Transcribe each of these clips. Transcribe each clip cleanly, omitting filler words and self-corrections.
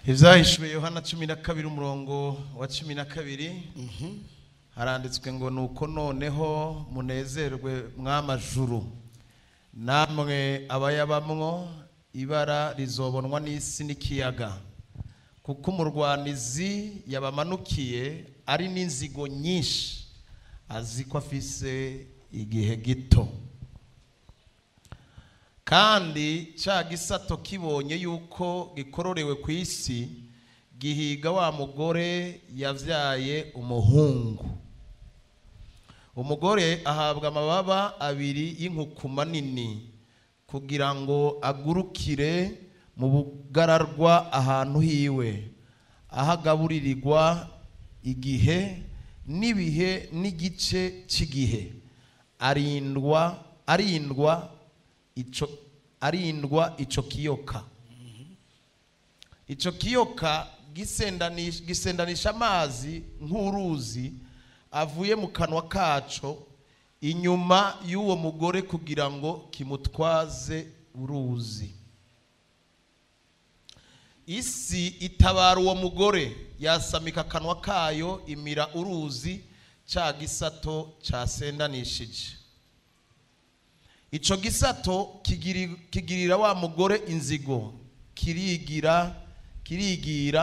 Ivyahishwe Yohana 12 umurongo wa 12 haranditswe ngo nuko noneho munezerwe mw'amajuru namwe abayabamwo ibara rizobonwa n'isi n'ikiyaga kuko umurwanizi yabamanukiye ari n'inzigo nyinshi aziko afise igihe gito kandi ca gisato kibonye yuko gikororewe ku isi gihiga wa mugore yavyaye umuhungu. Umugore ahabwa amababa abiri y'inkukuma nini kugira ngo agurukire mu bugararwa ahantu hiwe ahagaburirirwa igihe n'ibihe n'igice cy'igihe arindwa ico kiyoka. Ico kiyoka gisendanisha amazi nk'uruzi avuye mu kanwa kaco inyuma y'uwo mugore kugira ngo kimutwaze uruzi. Isi itabara uwo mugore yasamika kanwa kayo imira uruzi ca gisato casendanishije. Ico gisato kigirira wa mugore inzigo kirigira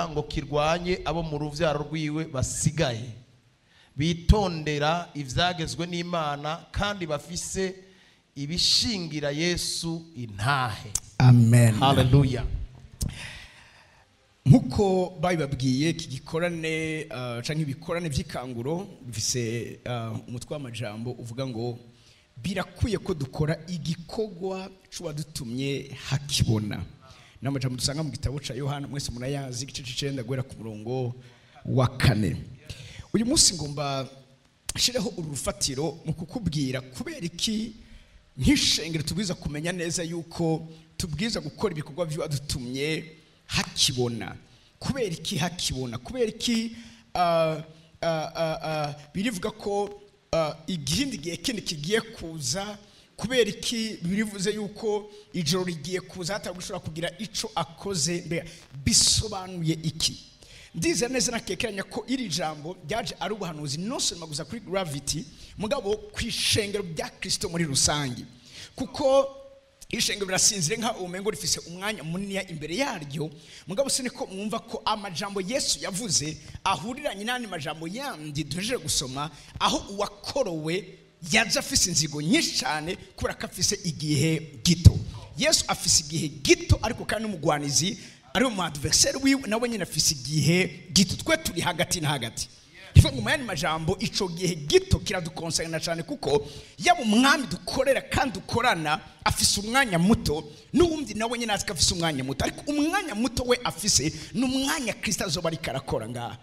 ngo kirwanye abo mu ruvyaro rwiwe basigaye bitondera ivyagezwe n'Imana kandi bafise ibishingira Yesu intahe. Amen. Hallelujah. Nkuko babibabwiye kigikorane canke ibikorane vy'ikanguro bifise umutwe w'amajambo uvuga ngo birakwiye ko dukora igikogwa c'uwadutumye hakibona. N'amajambo dusanga mu gitabo ca Yohana mwese munayazi igice c'9 guhera ku murongo wa 4. Uyu munsi ngomba shireho urufatiro mu kukubwira kubera iki nk'ishengero tubwiza kumenya neza yuko tubwiza gukora ibikorwa by'uwadutumye hakibona. Kubera iki hakibona? Kubera iki birivuga ko igihindi gihe kindi kigiye kuza? Kubera iki birivuze yuko ijoro rigiye kuza hatagushobora kugira ico akoze? Bisobanuye iki? Ndize neza nakekeranya ko iri jambo ryaje ari ubuhanuzi nose maguza kuri Gravity mugabo kwishengero bya Kristo muri rusangi, kuko ishengero birasinzire nka umengo rifise umwanya munini imbere yaryo. Mugabo siniko mwumva ko amajambo Yesu yavuze ahuriranye n'andi majambo yandi duhejeje gusoma, aho uwakorowe yaje afise inzigo nyinshi cyane kubera ko afise igihe gito. Yesu afise igihe gito ariko kandi n'umugwanizi ari mu adversaire wiwe nawe nyine afise igihe gito. Twe turi hagati na hagati. Ivuga mu yandi majambo ico gihe gito kiradukonsana cyane kuko yaba umwami dukorera kandi dukorana afise umwanya muto n'uwundi nawe nyine azika afise umwanya muto, ariko umwanya muto we afise n'umwanya Kristo azoba ari karakora ngaha.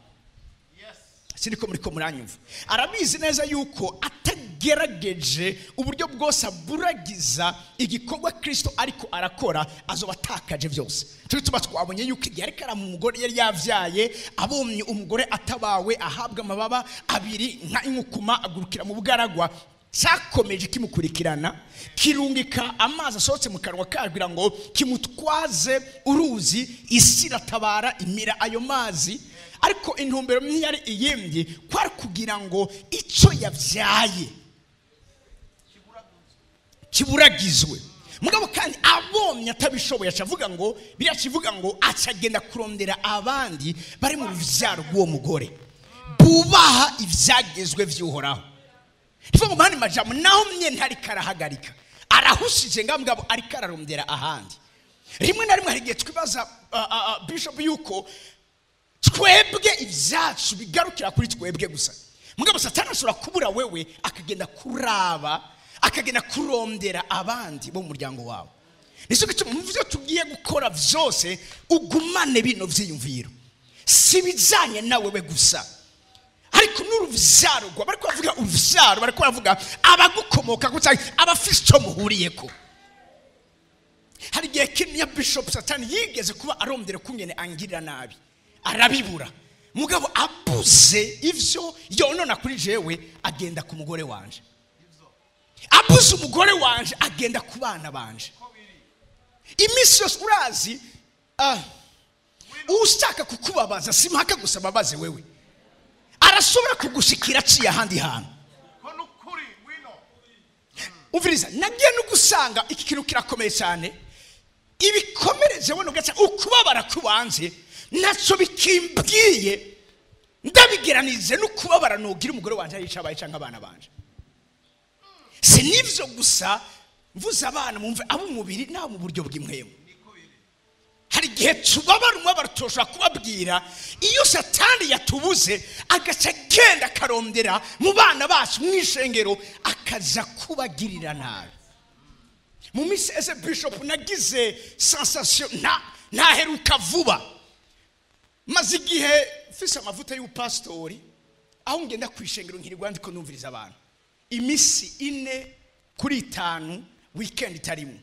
Siniko muriko muranyumva. Arabizi neza yuko atagerageje uburyo bwose aburagiza igikorwa Kristo ariko arakora azoba atakaje byose. Turi tuba twabonye yuko yari karamu umugore yari yavyaye abomye umugore atabawe ahabwa amababa abiri nka inkukuma agurukira mu bugaragwa, cyakomeje kimukurikirana kirungika amazi asohotse mu kanwa kagira ngo kimutwaze uruzi. Isi iratabara imira ayo mazi, ariko intumbero ntiyari iyindi kwari kugira ngo ico yavyaye kiburagizwe. Mugabo kandi abomye atabishoboye acavuga ngo birakivuga ngo acagenda kurondera abandi bari mu ruvyaro rw'uwo mugore bubaha ivyagezwe vy'Uhoraho. Ivuga mu handi majambo naho mye ntari karahagarika arahushije ngambwabo ari kararondera ahandi. Rimwe na rimwe hari igihe twibaza bishop yuko twebwe ivyacu bigarukira kuri twebwe gusa, mugabo Satani ashobora kubura wewe akagenda kuraba akagenda kurondera abandi bo mu muryango wawe. Nico gituma muvyo tugiye gukora vyose ugumane bino vyiyumviro, si bizanye nawe we gusa ariko n'uruvyaro rwa bariko bavuga uvyaro, bariko bavuga abagukomoka gusa abafise cyo muhuriyeko. Hari igihe kimwe Bishop Satani yigeze kuba arondera kungene angirira nabi arabibura, mugabo abuze ivyo yonona kuri jewe agenda ku mugore wanje, abuze umugore wanje agenda ku bana banje. Imisi yose urazi ushaka kukubabaza simpaka gusa babaze wewe arashobora kugushikira aciye ahandi hantu umviriza nagiye no gusanga iki kintu kirakomeye cyane ibikomereje wono gaca ukubabara kubanze naco bikimbwiye ndabigeranije no kubabara nogira umugore wanje yicabaye canka abana banje si nivyo gusa mvuze abana mumve abo mubiri naho mu buryo bw'imwemo hari gihe tubabara umubabaro tushobora kubabwira iyo satani yatubuze agaca genda akarondera mu bana bacu mw'ishengero akaza kubagirira nabi mu misi ese bishop nagize sensation ntaheruka vuba maze igihe mfise amavuta y'upastori aho ngenda kwishengero nkirirwa ndiko numviriza abantu imisi 4 kuri 5 weekend itarimo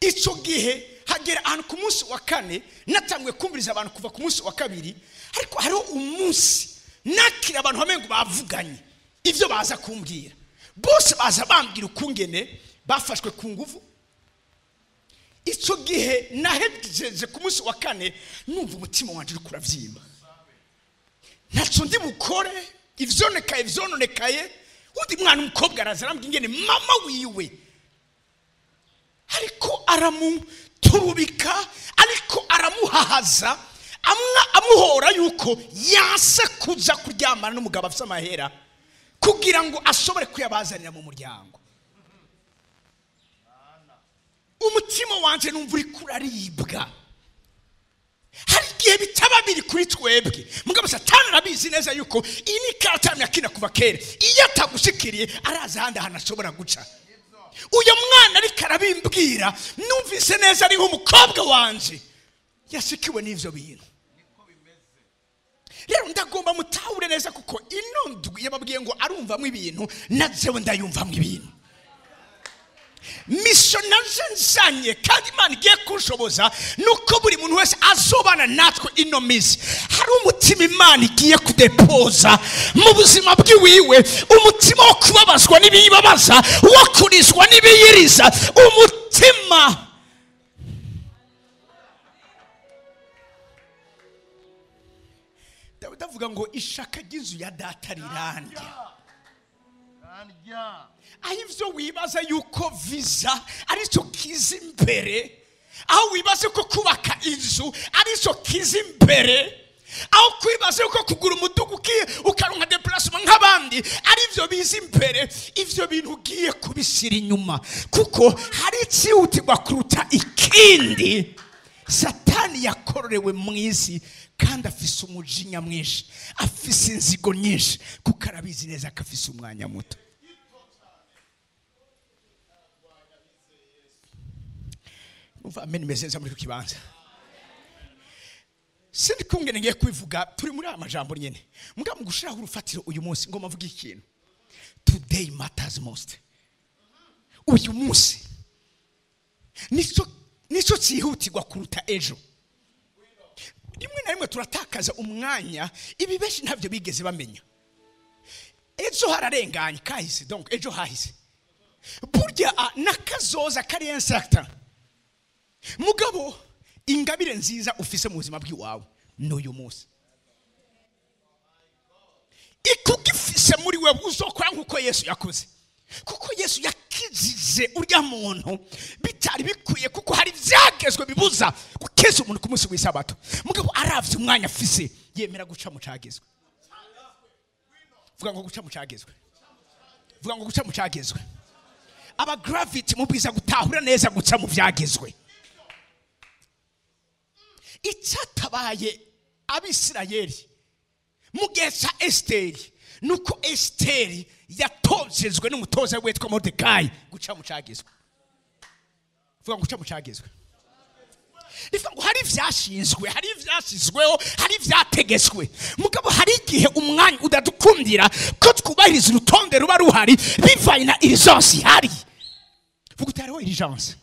ico gihe hagera ahantu ku munsi wa 4 natangwe kumviriza abantu kuva ku munsi wa 2 ariko hariho umunsi nakira abantu hamengo bavuganye ivyo baza kumbwira bose baza bambwira ukungene bafashwe ku nguvu ico gihe nahejeje ku munsi wa 4 numva umutima wanje uri kuravyimba naco ndi bukore ivyononekaye undi mwana umukobwa araza arambwira ingene mama wiwe ariko aramuturubika ariko aramuhahaza amuhora yuko yase kuza kuryamana n'umugabo afite amahera kugira ngo ashobore kuyabazanira mu muryango umutima wanje numva uri kuraribwa hari igihe bitaba biri kuri twebwe mugabo satani arabizi neza yuko iyi ni karata yakina kuva kera iyo atagushikiriye araza ahandi ahantu ashobora guca uyu mwana ariko arabimbwira numvise neza ari nk'umukobwa wanje yashikiwe n'ivyo bintu rero ndagomba mutahure neza kuko ino ndwi yababwiye ngo arumvamwe ibintu nazewe ndayumvamwe ibintu mission naje kandi Imana igiye kunshoboza nuko buri muntu wese azobana natwe ino misi hari umutima Imana igiye kudepoza mu buzima bw'iwiwe umutima wo kubabazwa n'ibiyibabaza wo kurizwa n'ibiyiriza umutima Davuga ngo ishaka ry'inzu ya data rirandya ahivyo wibaza yuko visa arico kiza imbere aho wibaza ko kubaka inzu arico kiza imbere aho kwibaza yuko kugura umudugu ukaronka déplacement nk'abandi arivyo biza imbere ivyo bintu ugiye kubishyira inyuma kuko hari icihutirwa kuruta ikindi satani yakororewe mu isi kandi afise umujinya mwinshi afise inzigo nyinshi kuko arabizi neza ko afise umwanya muto Amen mesenza muri kukibanza sindi kungene ngiye kwivuga turi muri amajambo nyene muga mu gushiraho urufatiro uyu munsi ngoma mvuga ikintu today matters most uyu munsi nico cihutirwa kuruta ejo rimwe na rimwe turatakaza umwanya ibi beshi ntavyo bigeze bamenya ejo hararenganye kahise donc ejo hahise burya nakazoza kari incertain mugabo ingabire nziza ufise mu buzima bw'iwawe n'uyu munsi ikugifise muri we uzokora nkuko Yesu yakoze kuko Yesu yakizize urya muntu bitari bikwiye kuko hari vyagezwe bibuza gukeza umuntu ku munsi w'isabato mugabo aravye umwanya afise yemera guca mu cagezwe vuga ngo guca mu cagezwe vuga ngo guca mu cagezwe aba gravity mubiza gutahura neza guca mu vyagezwe icyatabaye abisirayeli mu gihe cya Esiteri nuko Esiteri yatozezwe n'umutoza witwa Modekai guca mu cagezwe vuga ngo guca mu cagezwe ifa ngo hari vyashinzwe hari vyasizweho hari vyategetswe mugabo hari igihe umwanya udadukundira ko twubahiriza urutonde ruba ruhari bivanye na urgence hari vuga utariho urgence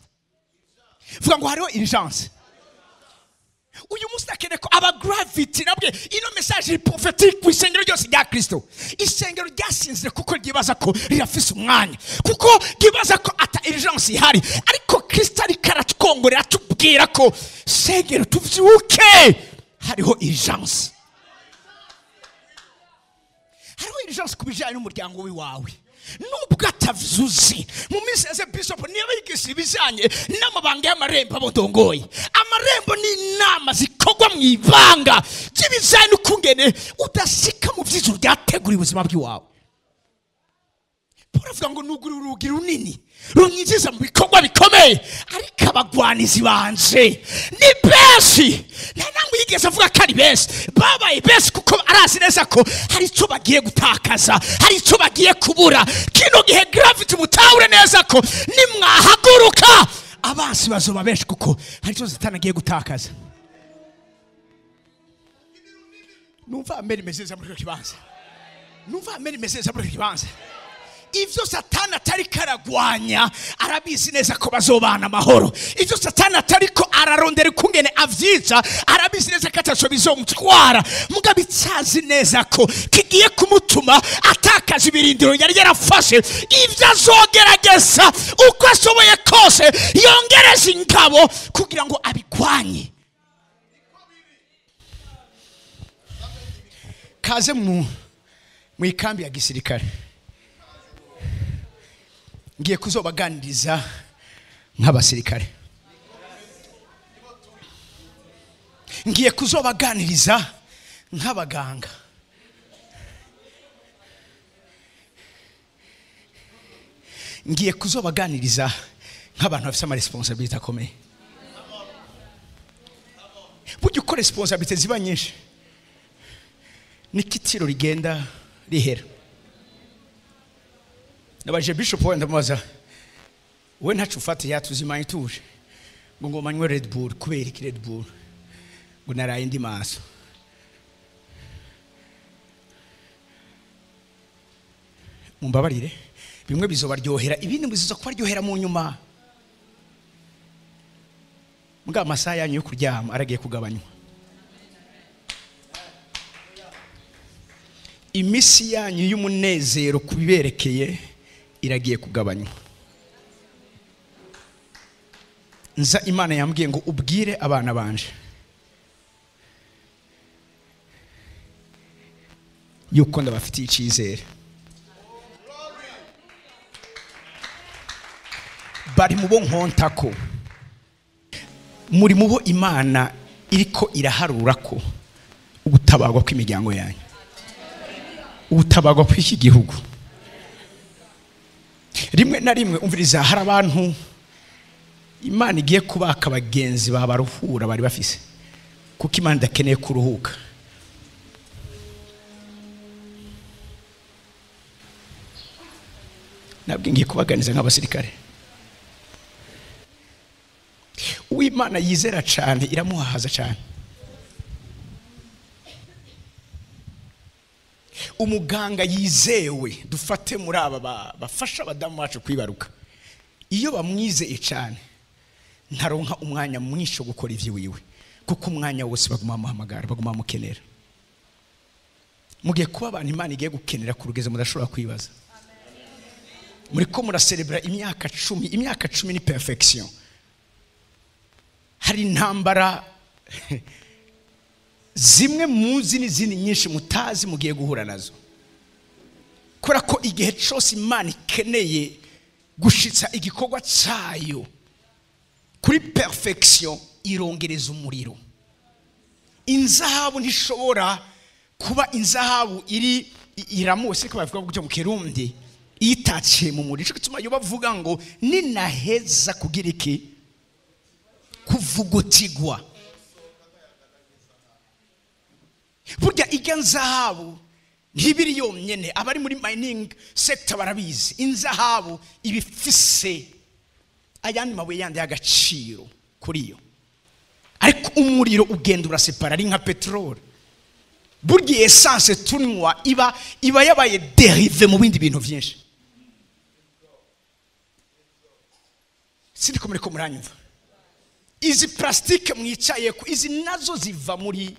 vuga ngo hariho urgence uyu munsi nakeneko aba gravity nabwe ino message prophetique kw'isengero ryose rya Kristo isengero ryasinzire kuko ryibaza ko rirafise umwanya kuko ryibaza ko ata urgence ihari ariko Kristo ari karatwongorera tubwira ko sengero tuvyuke hariho urgence ku bijyanye n'umuryango w'iwawe nubwo atavuze mu minsi ya bishop niba yigisha ibijyanye n'amabanga y'amarembo abodongoye. Amarembo ni inama zikorwa mu ibanga by'ibijyanye n'ukungene udasika mu by'ijuru ryateguriye ubuzima bw'iwawe. Puravuga ngo nugura urugi runini runyinjiza mu bikorwa bikomeye, ariko abagwanizi banje ni benshi. Ntanamwe yigeze avuga ko ari benshi, babaye benshi kuko arazi neza ko hari icyo bagiye gutakaza, hari icyo bagiye kubura. Kino gihe gravity mutahure neza ko nimwahaguruka abansi bazoba benshi kuko hari icyo zitanagiye gutakaza. Numva ameni mezeza muri kibanza, numva ameni mezeza muri kibanza. Ivyo Satani atari karagwanya arabizi neza ko bazobana amahoro. Ivyo Satani atari ko ararondera kungene avyiza arabizi neza ko ataco bizomutwara. Mugabo icyazi neza ko kigiye kumutuma atakaza ibirindiro yari yarafashe. Ivyo azogerageza uko ashoboye kose yongereza ingabo kugira ngo abigwanye. Kaze mu ikambi ya gisirikare, ngiye kuzobaganiriza nk'abasirikare, ngiye kuzobaganiriza nk'abaganga, ngiye kuzobaganiriza nk'abantu bafite amaresponsabilite akomeye. Burya uko responsabilite ziba nyinshi n'ikitiro rigenda rihera. Nabaje bishop wenda mubaza, we ntacu ufata yatuzimanye tuje ngo manywe Red Bull. Kubera iki Red Bull? Ngo naraye ndi maso. Mumbabarire, bimwe bizobaryohera, ibindi bizo kubaryohera mu nyuma. Muga amasaha yanyu yo kuryama aragiye kugabanywa. Imisi yanyu y'umunezero kubiberekeye iragiye kugabanywa. Nza Imana yambwiye ngo ubwire abana banje yuko ndabafitiye icyizere. Bari mu bo nkontako, muri mu bo Imana iriko iraharura ko ugutabagwa kw'imiryango yanyu, ugutabagwa kw'iki gihugu. Rimwe na rimwe umviriza, hari abantu Imana igiye kubaka abagenzi babaruhura bari bafise, kuko Imana idakeneye kuruhuka. Nabwo ngiye kubaganiza nk'abasirikare. Uw'Imana yizera cyane iramuhahaza cyane. Umuganga yizewe, dufate muri aba bafasha abadamu bacu kwibaruka, iyo bamwizeye cyane ntaronka umwanya mwinshi wo gukora ivyo wiwe, kuko umwanya wose baguma muhamagara, baguma mukenera. Mugiye kuba abantu Imana igiye gukenera ku rugeze mudashobora kwibaza. Muri ko muracelebra imyaka 10, imyaka 10 ni perfection. Hari intambara zimwe muzi n'izindi nyinshi mutazi mugiye guhura nazo, kora ko igihe cyose Imana ikeneye gushitsa igikorwa cyayo kuri perfection irongereza umuriro. Inzahabu ntishobora kuba inzahabu iramuse ko bavuga gutyo mu Kirundi itaciye mu muriro. Cyo gituma yo bavuga ngo ninaheza kugira iki kuvugutigwa. Burya ijya nzahabu ntibiri yonyene, abari muri mining sector barabizi. Inzahabu ibifise ayandi mabuye yandi y'agaciro kuri yo, ariko umuriro ugenda urasepara ari nka petrol. Burya essence tunywa iba yabaye derive mu bindi bintu byinshi. Sindiko muri ko muranyumva? Izi plastique mwicaye ko izi nazo ziva muri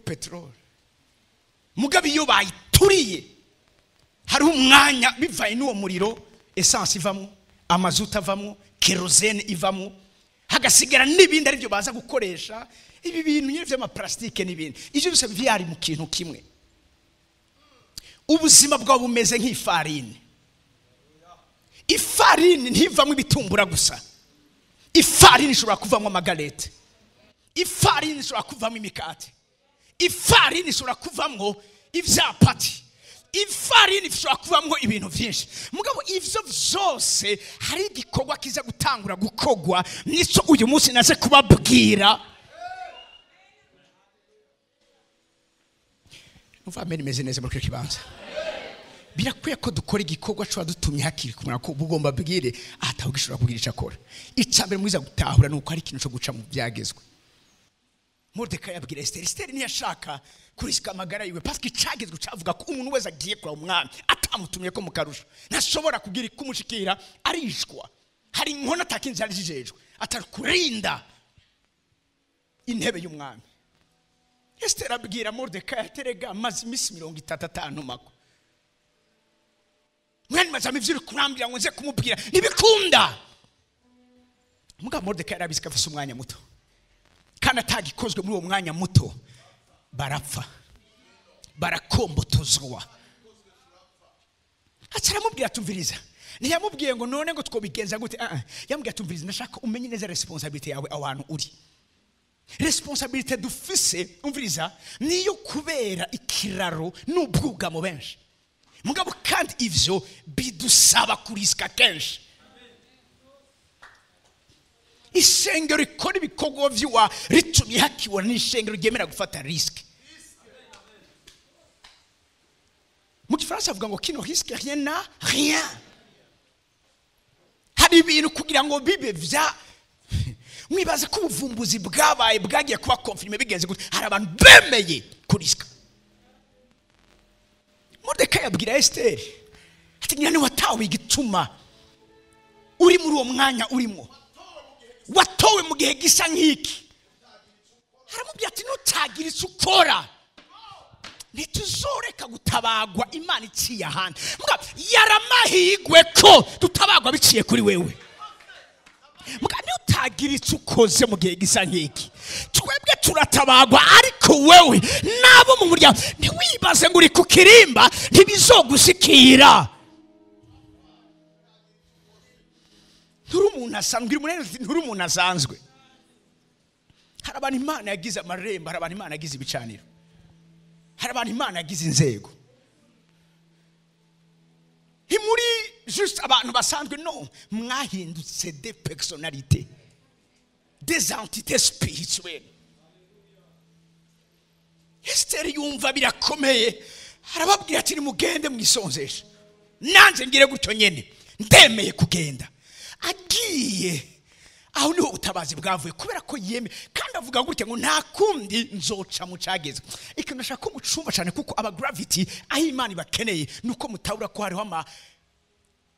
petrol. Mugabe iyo bayituriye hari umwanya bivaye n'uwo muriro essence ivamwo, amazuta avamwo, kerosene ivamwo, hagasigara n'ibindi aribyo baza gukoresha ibi bintu nyine by'amaplastike n'ibindi. Ibyo byose byari mu kintu kimwe. Ubuzima bwawe bumeze nk'ifarini. Ifarini ntivamo ibitumbura gusa. Ifarini ishobora kuvamo amagalete. Ifarini ishobora kuvamo imikate. Ifarini ishobora kuvamo ivyapati. Ifarini ishobora kuvamo ibintu byinshi. Mugabo ivyo vyose hari igikorwa kiza gutangura gukogwa nico uyu munsi naze kubabwira. Umva meni meze neza muri kibanza. Birakwiye ko dukora igikorwa cyo dutumye hakiri kumara ko bugomba bwire ataho gishobora kugira icakora. Icambere mwiza gutahura nuko ari ikintu cyo guca mu byagezwe. Mordecai yabwira Esther, Esther ntiyashaka kurisika amagara yiwe parce que cagezwe cavuga ko umuntu wese agiye kwa umwami atamutumye ko mukarusha ntashobora kugira kumushikira arishwa. Hari inkona atakinze arijejwe atakurinda intebe y'umwami. Esther abwira Mordecai aterega amazi imisi 35 mako. Mwani mazami vyuri kurambira ngo nze kumubwira nibikunda. Muga Mordecai arabisika afise umwanya muto. Kana tagikozwe muri uwo mwanya muto barapfa. Barakombotozwa. Acaramubwira tumviriza. Ntiyamubwiye ngo none ngo twobigenza gute. Yamubwira tumviriza ndashaka umenye neza responsibility yawe awantu uri. Responsibility dufise umviriza niyo kubera ikiraro n'ubwugamo benshi. Mugabo kandi ivyo bidusaba kuriska kenshi. Ishengero rikora ibikorwa vy'uwa ritumye hakiwa n'ishengero ryemera gufata risk. Mu Gifaransa avuga ngo kino risque rien n'a rien. Hari ibintu kugira ngo bibe vya mwibaza ko ubuvumbuzi bwabaye bwagiye kuba confirmé bigenze gute. Hari abantu bemeye kuriska. Mordecai abwira Esther ati nyane watawe igituma uri muri uwo mwanya urimo. Watowe mu gihe gisa nk'iki. Haramubwira ati nutagira icyo ukora ntituzoreka gutabagwa Imana iciye ahandi. Muga yaramahigwe ko tutabagwa biciye kuri wewe. Muga nutagira icyo ukoze mu gihe gisa nk'iki twebwe turatabagwa ariko wewe nabo mu muryango ntiwibaze ngo uri ku kirimba ntibizogushikira. Nturi umuntu asanzwe. Hari abantu Imana yagize amarembo, hari abantu Imana yagize ibicaniro, hari abantu Imana yagize inzego. Himuri juste abantu basanzwe no mwahindutse des personnalités, des entités spirituelles. Esther yumva birakomeye harababwira ati nimugende mwisonzesha. Nanze ngire gutyo nyene ndemeye kugenda. Agiye aho niho utabazi bwavuye kubera ko yeme kandi avuga gutya ngo nta kundi nzoca mu cageze. Ikintu nashaka ko mucumba cyane kuko aba gravity aho Imana bakeneye nuko mutabura ko hariho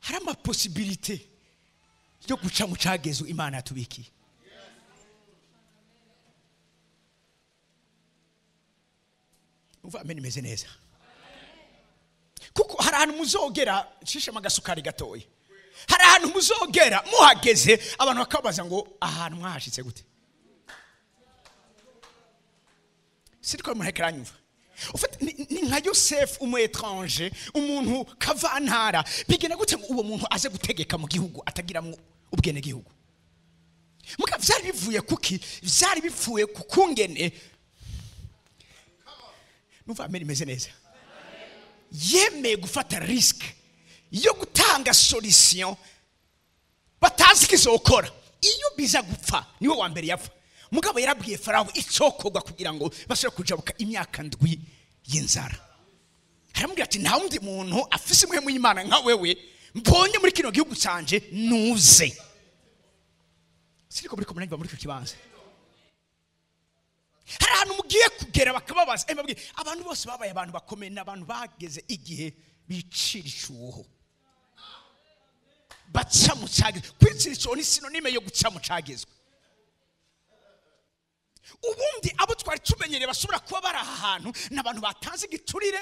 harama possibility yo guca mu cageze Imana yatubikiye. Uva ameni meze neza. Kuko hari ahantu muzogera shishe magasukari gatoye. Hari ahantu muzogera muhageze abantu bakabaza ngo ahantu mwahashitse gute. Sitko muhekera nyumva. Ufite ni nka Joseph umu étranger umuntu kavantara bigena gute ngo uwo muntu aze gutegeka mu gihugu atagira mu ubwene gihugu. Muka vyari bivuye kuki vyari bipfuye kukungene. Nuva ameni meze neza. Yeme gufata risk yo gutanga solution batazi kizokora. Iyo biza gupfa niwe wa mbere yapfa. Mugabo yarabwiye Farawo icokogwa kugira ngo bashobore kujabuka imyaka ndwi y'inzara. Haramubwira ati nta wundi muntu afise imwe mu Imana nka wewe mbonye muri kino gihugu canje nuze. Siriko muri komunani muri kibanza. Hari ahantu mugiye kugera bakababaza abantu bose babaye abantu bakomeye n'abantu bageze igihe bicira icuho. Baca mu cagezwe. Kwicira icuho ni sinonime yo guca mu cagezwe. Ubundi abo twari tumenyereye basubira kuba bari aha hantu n'abantu batanze igiturire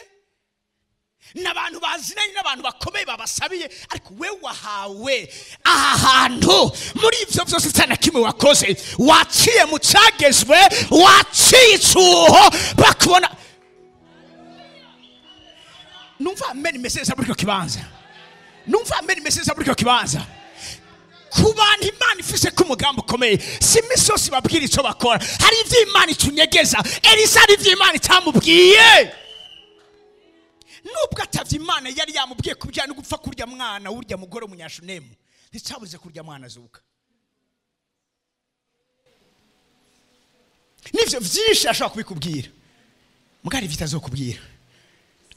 n'abantu bazinanye n'abantu bakomeye babasabiye, ariko we wahawe aha hantu muri ivyo vyose cyane kimwe wakoze, waciye mu cyagezwe, waciye icuho bakubona. Numva amen message muri cyo kibanza, numva amen message muri cyo kibanza. Ku bantu Imana ifise ku mugambo ukomeye, si imisozi babwira icyo bakora, hari ivyo Imana itunyegeza. Elisa hari ivyo Imana itamubwiye, nubwo atavye Imana yari yamubwiye kubijyana no gupfa kurya mwana urya mugore umunyashunemu, nticabuze kurya mwana azuka. Nivyo vyinshi ashaka kubikubwira, mugari vitazokubwira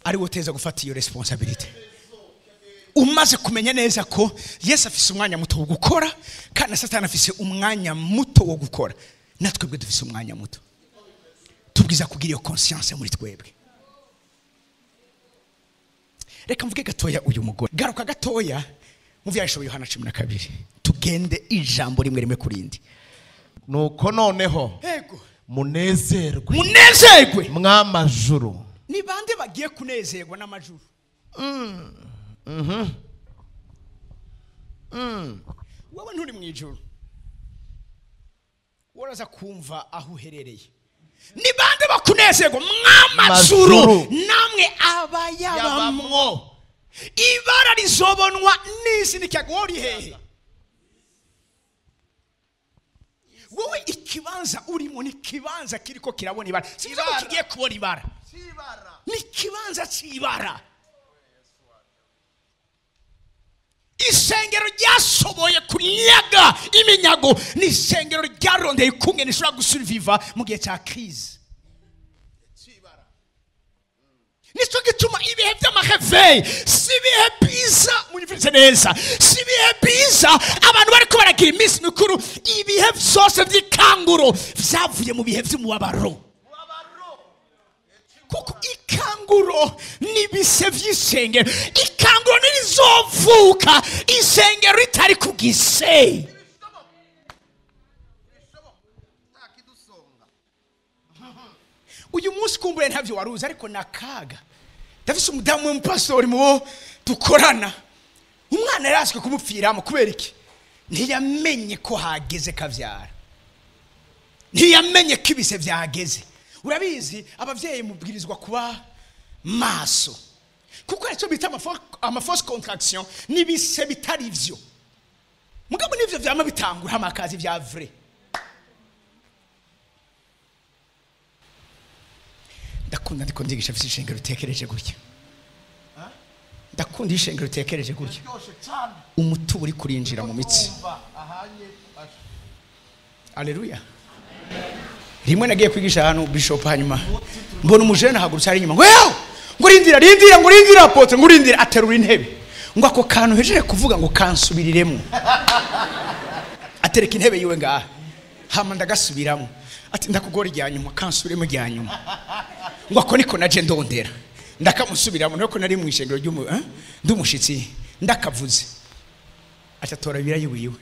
ari woteza gufata iyo responsibility. Umaze kumenya neza ko Yesu afise umwanya muto wo gukora, kandi Satani afise umwanya muto wo gukora, natwe bwe dufise umwanya muto. Tubwiza kugira iyo conscience muri twebwe. Reka mvuge gatoya uyu mugore, garuka gatoya mu vyashoboye Yohana 12, tugende ijambo rimwe rimwe kurindi. Nuko noneho Ego munezerwe mw'amajuru. Ni bande bagiye kunezerwa n'amajuru? Wowe nturi mu ijuru, waraza kumva aho uherereye. Ni bande bakunezerwa mw'amajuru, namwe abayabamwo. Ibara rizobonwa n'isi nikagori hehe. Wowe ikibanza urimo ni kibanza kiriko kirabona ibara, sivyo kigiye kubona ibara. Ni kibanza cy'ibara. Isengero ryashoboye kunyaga iminyago, ni isengero ryarondeye kumwe nishobora gusurviva mu gihe cya crise. Nico gituma ibihe by'amaheveye si bihe biza, munyumvise neza, si bihe biza abantu bariko baragira iminsi mikuru. Ibihe vyose vy'ikanguro vyavuye mu bihe vy'umubabaro, kuko ikanguro nibise vy'isengero. Ikanguro nirizovuka isengero ritari kugise. Uyu munsi kumbure ntavyo waruzi, ariko nakaga ndafise umudamu w'umupastori mubo dukorana, umwana yaraswe kumupfiramo. Kubera iki? Ntiyamenye ko hageze kavyara, ntiyamenye ko ibise vyageze. Urabizi abavyeyi mubwirizwa kuba maso, kuko icyo bita ama force contraction nibise bitari ivyo. Mugabo nivyo vyama bitangura amakazi vya vrai. Ndakunda ndiko ndigisha fisi ishengero utekereje gutya, ndakunda ishengero utekereje gutya. Umutubu uri kurinjira mu mitsi. Haleluya. Rimwe nagiye kwigisha hano bishop, hanyuma mbona umujene hagurutse ari inyuma, ngo rindira apotre, ngo rindira, aterura intebe, ngo ako kantu hejeje kuvuga ngo kansubiriremo. Atereka intebe yiwe ngaha, hama ndagasubiramo, ati ndakugora ijyanyuma, kansubiremo ijyanyuma. Ngo ako niko naje ndondera, ndakamusubiramo, nuko nari mu ishengero ndumushitsi ndakavuze. Acha tora birayiwiwe,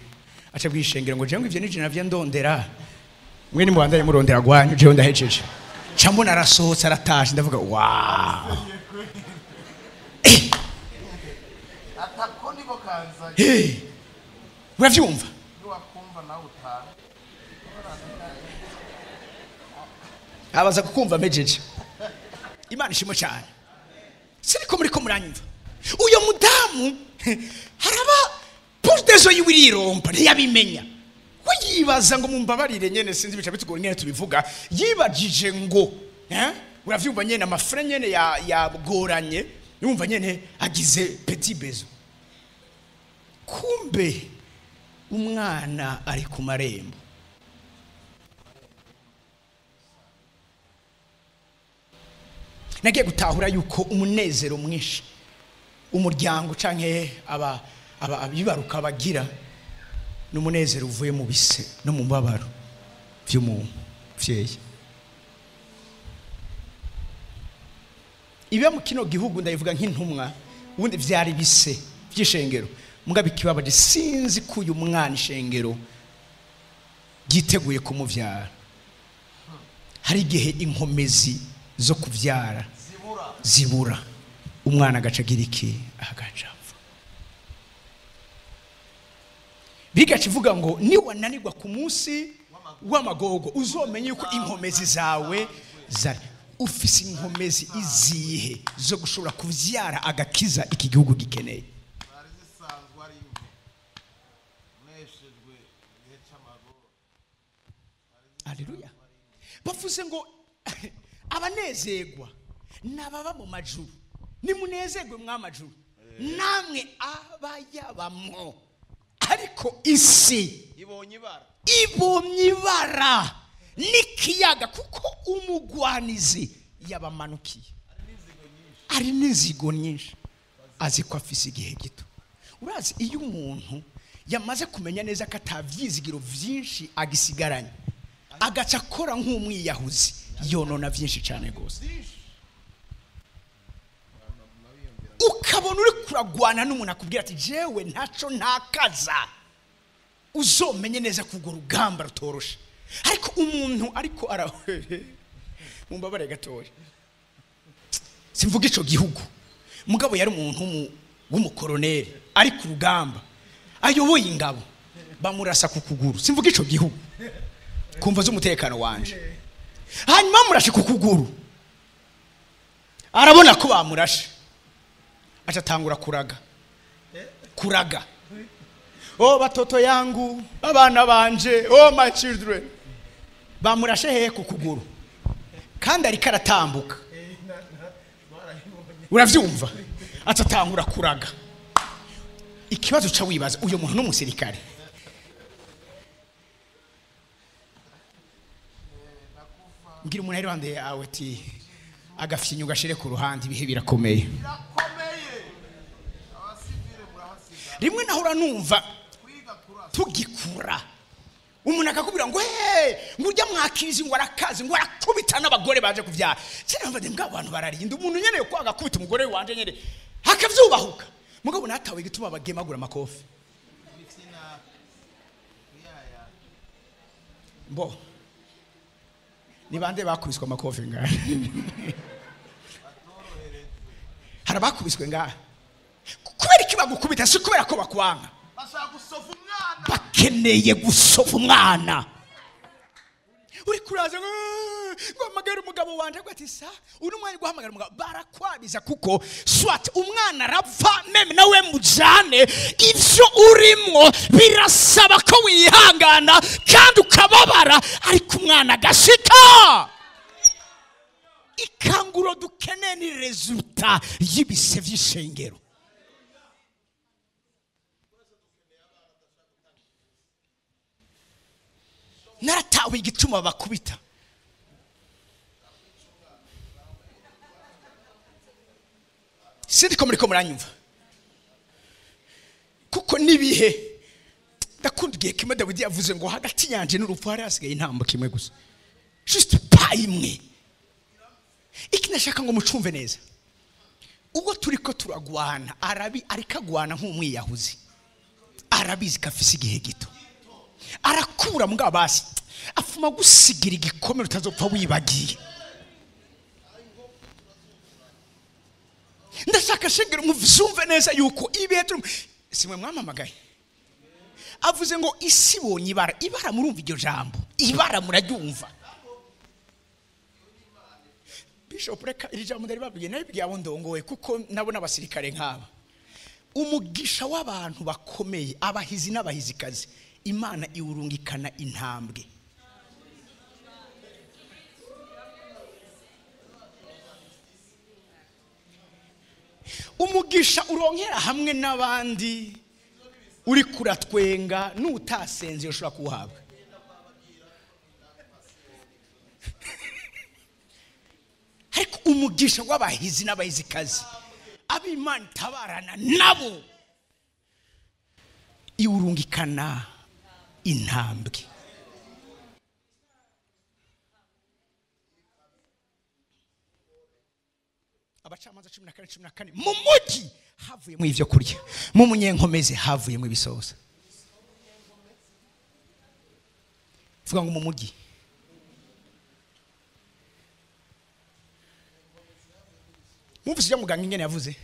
acha bwishengero ngo jengo ivyo nije navye ndondera, mwe ni mubandaye murondera gwanyu, je ndahejeje. Chambo narasohotse aratashe, ndavuga wow, atakoni bokanza. uravyumva? Wakumva nawe utana abaza kukumva mejeje. Imana ishimo cyane. Siriko muri ko muranyumva. Uyo mudamu haraba portezo yiwirompa ntiyabimenya. Yibaza ngo mumbabarire nyene, sinzi bica bitugora nyene tubivuga. Yibajije ngo uravyumva nyene amafre nyene yagoranye, yumva nyene agize petit bezo. Kumbe umwana ari ku marembo. Nagiye gutahura yuko umunezero mwinshi umuryango canke abibaruka bagira n'umunezero uvuye mu bise no mu mbabaro vy'umuvyeyi. Ibe mu kino gihugu ndayivuga nk'intumwa, ubundi vyari bise vy'ishengero, mugabe kibabaje sinzi ko uyu mwana ishengero giteguye kumuvyara. Hari igihe inkomezi zo kuvyara zibura. umwana agaca agira iki agaca apfa. Bigaca ivuga ngo niwananirwa ku munsi w'amagogo uzomenye yuko inkomezi zawe zari. Ufise inkomezi izihe zo gushobora kuvyara agakiza iki gihugu gikeneye? Haleluya. Bavuze ngo abanezerwa nababa mu majuru, nimunezerwe mw'amajuru namwe abayabamwo, ariko isi ibonye ibara n'ikiyaga kuko umugwanizi yabamanukiye. Ari n'inzigo nyinshi, azi ko afise igihe gito. Urazi iyo umuntu yamaze kumenya neza ko atavyizigiro vyinshi agisigaranye, agaca akora nk'umwiyahuzi, yonona vyinshi cyane gose. Ukabona uri kuragwana n'umuntu akubwira ati jewe ntaco ntakaza, uzomenye neza ko urwo rugamba rutoroshe. Ariko umuntu ariko mumbabare gatoya, simvuga ico gihugu, mugabo yari umuntu w'umukoroneri ari ku rugamba ayoboye ingabo, bamurasa ku kuguru, simvuga ico gihugu kumva z'umutekano wanje, hanyuma murashe ku kuguru, arabona ko bamurashe, acatangura kuraga, oh batoto yangu, abana banje, oh my children, bamurashe hehe ku kuguru kandi ari karatambuka, uravyumva, acatangura kuraga. Ikibazo ca wibaza, uyo muntu n'umusirikare, ngira umuntu ari wande yawe ati agafyinyu gashire ku ruhande, ibihe birakomeye. Rimwe nahora numva tugikura umuntu akakubwira ngo ngurya mwakirizi ngo arakazi ngo arakubita n'abagore baje kuvyara. Cyane mvade mbwa abantu bararinda umuntu nyene ko agakubita umugore wanje nyene hakavyubahuka, mugabo natawe gituma bagemagura amakofi. Mbo ni bande bakubiswa amakofi ngaha? Harabakubiswe ngaha kubera iki bagukubita? Si kubera ko bakwanga, bakeneye gusova umwana. Uri kuraza ngo amagara umugabo wanje ati sa uri umwana guhamagara umugabo, barakwabiza kuko swat umwana arapfa, meme nawe mujane, ivyo urimwo birasaba ko wihangana kandi ukababara, ariko umwana agashika. Ikanguro dukeneye ni resulta y'ibise vy'ishengero. Naratawe igituma bakubita. Sindiko muriko muranyumva, kuko nibihe ndakunda igihe kimwe Dawidi yavuze ngo hagati yanje n'urupfu hari hasigaye intambwe kimwe gusa, juste pas imwe. Iki nashaka ngo mucumve neza, ubwo turiko turagwana, ariko agwana nk'umwiyahuzi, arabizi ko afise igihe gito, arakura mbwa basi afuma gusigira igikomere utazopfa wibagiye. Ndashaka shengero muvumve neza yuko ibihe turimo, simwe mwamamagaye avuze ngo isi bonye ibara murumva iryo jambo, ibara muraryumva. Bishop reka iri jambo ndari babwiye nabibwiye abo ndongoye, kuko nabona abasirikare nk'aba, umugisha w'abantu bakomeye, abahizi n'abahizikazi, Imana iwurungikana intambwe. Umugisha uronkera hamwe n'abandi, uri kuratwenga n'utasenze ushobora kuhabwa. Ariko umugisha w'abahizi n'abahizikazi, ab'Imana tabarana nabo, iwurungikana intambwe. Abacamanza 14 mu mugi havuyemo ivyo kurya, mu munyenkomezi havuyemo ibisoza. Vuga ngo mu mugi, mwumvise ibyo muganga ingene yavuze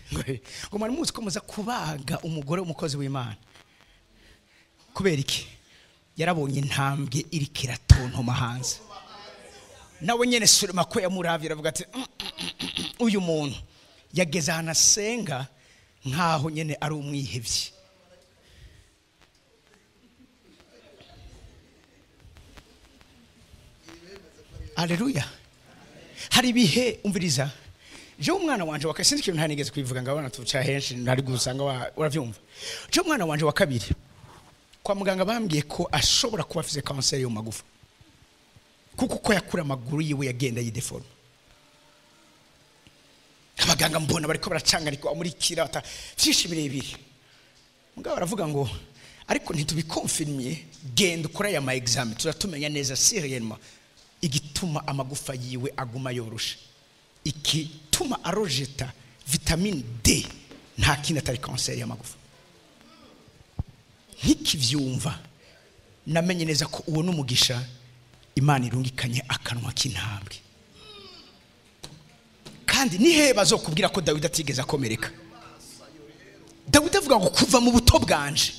ngo mwari muzi ko muza kubaga umugore w'umukozi w'Imana kubera iki yarabonye intambwe iri kiratontoma hanze nawe nyene Sulema ko yamuravye aravuga ati uyu muntu yageze ahantu asenga nkaho nyene ari umwihevye. Haleluya. Hari bihe umviriza je umwana wanje wakasindi kintu ntanigeze kwivuga ngabona tuca henshi ntari gusanga uravyumva. Je umwana wanje wa kabiri kwa muganga bambwiye ko ashobora kuba afise cancer yo magufa kuko yakura amaguru yiwe yagenda yideforma. Abaganga mbona bariko baracangarika muri kirata vyinshi birebire mugabo baravuga ngo ariko ntitubikonfirmye genda ukora ya ma exam turatumenya neza sérieusement igituma amagufa yiwe aguma yorusha ikituma arojeta vitamine D nta kintu atari cancer y'amagufa. Ntikivyumva namenye neza ko uwo n'umugisha Imana irungikanye akanwa k'intambwe kandi nihe bazokubwira ko Dawidi atigeze akomereka. Dawidi avuga ngo kuva mu buto bwanje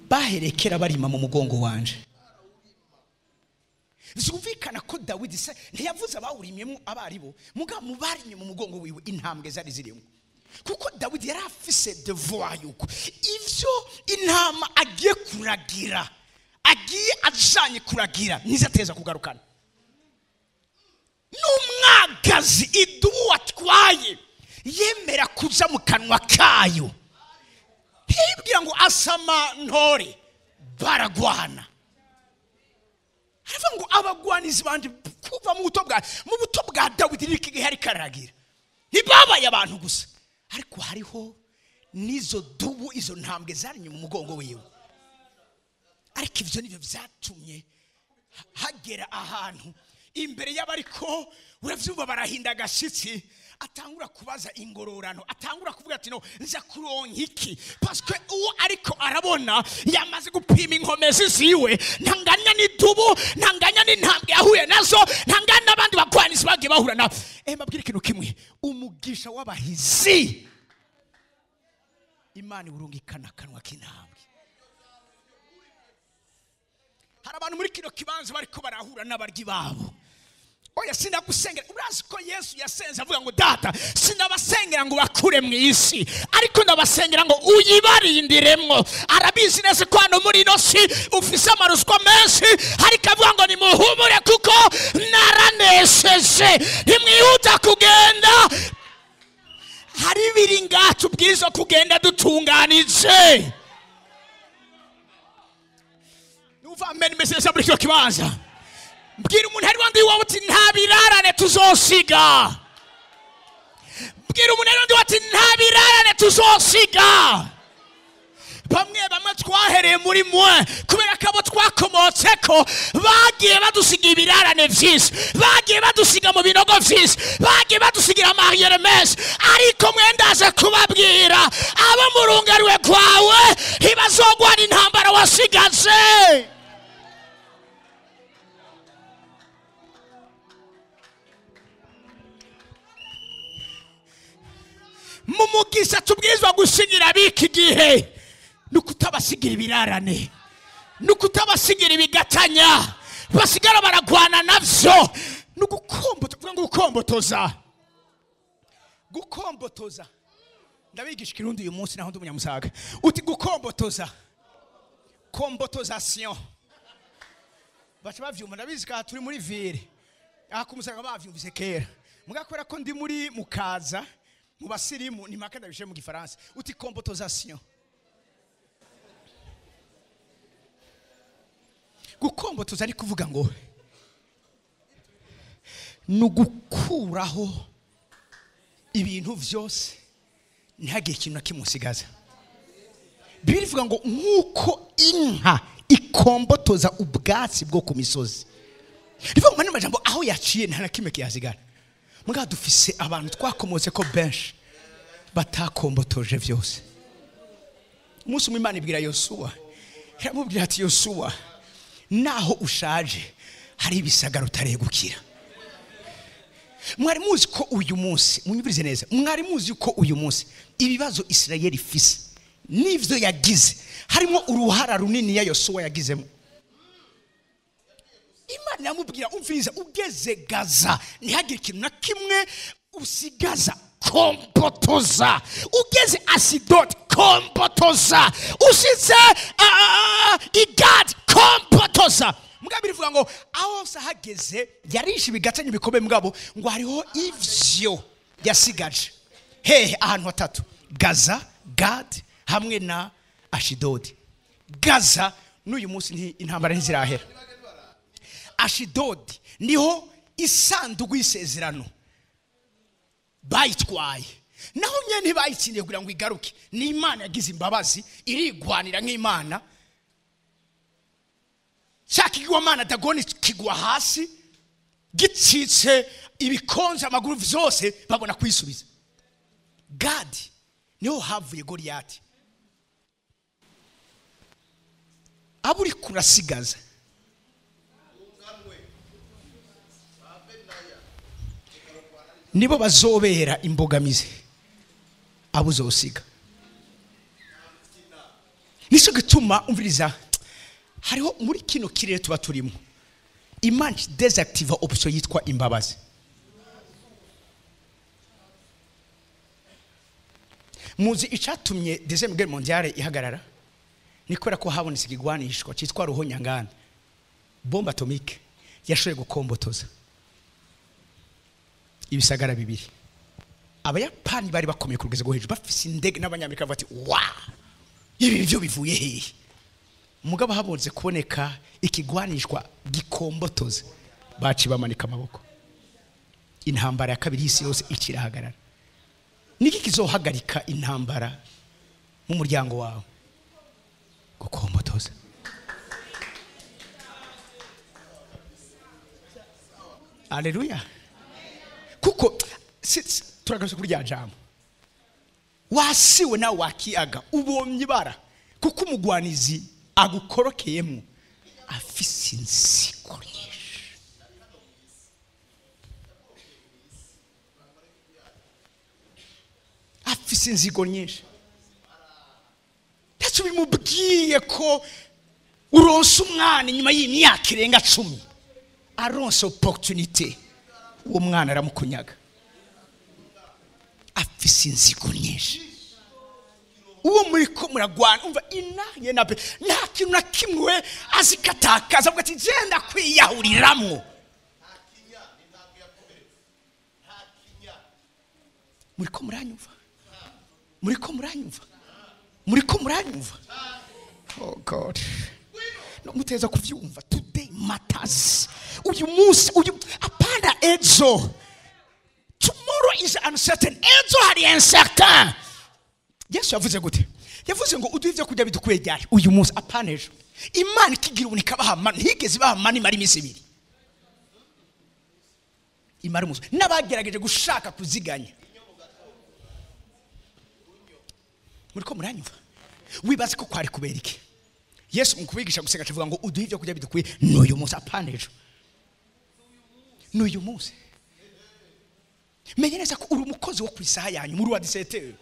baherekera barima mu mugongo wanje. Zumvikana ko Dawidi se ntiyavuze abawurimyemo abaribo muga mubarimye mu mugongo wiwe intambwe zari zirimo kuko Dawidi yari afise devoir yuko ivyo intama agiye kuragira agiye ajanye kuragira nizateza kugarukana n'umwagazi idubu watwaye yemera kuza mu kanwa kayo hibwira ngo asama ntore baragwana. Hava ngo abagwanizi banje kuva mu buto bwa Dawidi nikigihe hari karagira ntibabaye abantu gusa ariko hariho nizo dubu izo ntambwe zari mu mugongo wiwe. Ariko ivyo nivyo vyatumye hagera ahantu imbere y'abariko uravyumva barahinda agashitsi atangura kubaza ingororano atangura kuvuga ati no nza kuronka iki parce que uwo ariko arabona yamaze gupima inkomezi ziwe ntanganya n'idubu ntanganya n'intambwe yahuye nazo ntanganya n'abandi bagwanisi bagiye bahura nabo. Mbabwira ikintu kimwe umugisha w'abahizi Imana urungikana akanwa k'intambwe. Hari abantu muri kino kibanza bariko barahura n'abaryi babo. Oya sinagusengera urazi ko Yesu yasenze avuga ngo data sinabasengera ngo bakure mu isi ariko ndabasengera ngo uyibarindiremwo. Arabizi neza ko hano muri ino si ufise amaruswa menshi ariko avuga ngo nimuhumure kuko naranesheje ntimwihuta kugenda. Hari biri ngacu bwiza kugenda dutunganije. Nuva amen meseza muri cyo kibanza. Mbwira umuntu hari wandi wawe uti nta birarane tuzosiga. Mbwira umuntu hari wandi wati nta birarane tuzosiga. Bamwe twahereye muri mwe kubera ko abo twakomotseko bagiye badusiga ibirarane vyinshi bagiye badusiga mu binogo vyinshi bagiye badusigira amariyere menshi ariko mwendaje kubabwira abo murungariwe kwawe ntibazogwana intambara wasigaje. Mumugisha tubwirizwa gushigira biki gihe nukutabasigira ibirarane nukutabasigira ibigatanya basigara baragwana navyo gukombotoza ndabigisha Kirundi uyu munsi naho ndi umunyamusaga uti gukombotoza kombotozation bacha bavyumva ndabizi ka turi muri ville akumusaga bavyumvise kera mugakwera ko ndi muri mukaza mu basirimu ni makanda bishe mu gifaransa uti kombotozation. Gukombotoza ari kuvuga ngo nugukuraho ibintu vyose ntihagire ikintu nakimusigaza. Bibiri ivuga ngo nkuko inka ikombotoza ubwatsi bwo ku misozi. Rivuga ngo n'amajambo aho yaciye nta nakimwe kiyasigara. Muga dufise abantu twakomotse ko benshi batakombotoje vyose. Umunsi umwe Imana ibwira Yosuwa iramubwira ati Yosuwa naho ushaje hari ibisagara utaregukira mwari muzi ko uyu munsi munyumvirize neza, mwari muzi ko uyu munsi ibibazo Isirayeli ifise n'ivyo yagize harimo uruhara runini ya Yosuwa yagizemo. Imana yamubwira umviriza, ugeze Gaza ntihagire ikintu na kimwe usigaza, kompotoza. Ugeze Asidoti, kompotoza. Ushize Igadi, kompotoza. Mugabo bivuga ngo aho sahageze yarisha ibigatanye bikomeye, mugabo ngo hariho ivyo yasigaje. Hehe, ahantu hatatu: Gaza, Gad hamwe na Ashidodi. Gaza n'uyu munsi intambara ntizirahera. Ashidodi niho isanduku y'isezerano bayitwaye, naho nyene ntibayitsindiye kugira ngo igaruke. Ni Imana yagize imbabazi, irigwanira nk'Imana. Shakigwa Mana Dagoni kigwa hasi, gitsitse ibikonje amaguru vyose babona kwisubiza. Gadi niho havuye Goliyati. Aburi kurasigaza nibo bazobera imbogamizi abuzosiga. Nico gituma umviriza, hariho muri kino kirere tuba turimo Imana desactiva option yitwa imbabazi. Muzi icatumye Deuxième Guerre mondiale ihagarara? Nikora ko habonetse igigwanishwa cyitwa ruhonyangana, bombe atomique yashoboye gukombotoza ibisagara bibiri. Abayapani bari bakomeye ku rugeze rwo hejuru, bafise indege n'abanyamerika bati wa ibi byo bivuye hehe. Mugabo habonetse kuboneka ikigwanishwa gikombotoza, baci bamanika amaboko. Intambara ya kabiri y'isi yose ikirahagarara. Niki kizohagarika intambara mu muryango wawe? Gukombotoza. Haleluya. Kuko turagaruka kuri rya jambo, wasiwe nawe wakiaga ubomye bara, kuko umugwanizi agukorokeyemo afise inzigo nyinshi. Afise inzigo nyinshi. Tacho bimubwiye ko uronse umwana inyuma y'imyaka irenga 10, aronse opportunité, uwo mwana aramukunyaga. Afise inzigo nyinshi. Uwo muri ko muragwana, umva inanye nabe nta kintu na kimwe azikatakaza, avuga ati genda kwiyahuriramwo. Muriko muranyumva? Muriko muranyumva? Muriko muranyumva? Oh God. No muteza kuvyumva. Today matters. Uyu munsi, uyu apana ejo. Tomorrow is uncertain. Ejo hari uncertain. Yesu yavuze gute? Yavuze ngo uduvye kujya bidukwegera uyu munsi apana ejo. Imana ikigira ubunika bahamana, higeze bahamana imari imisi 2. Imari muso nabagerageje gushaka kuziganya. Muriko muranyumva? Wibaze ko kwari kubera iki? Yesu mukubigisha gusenga avuga ngo uduhivye kujya bidukwiye n'uyu munsi apana ejo. N'uyu munsi. Menyereza ko uri umukozi wo kwisaha yanyu muri wa 17h.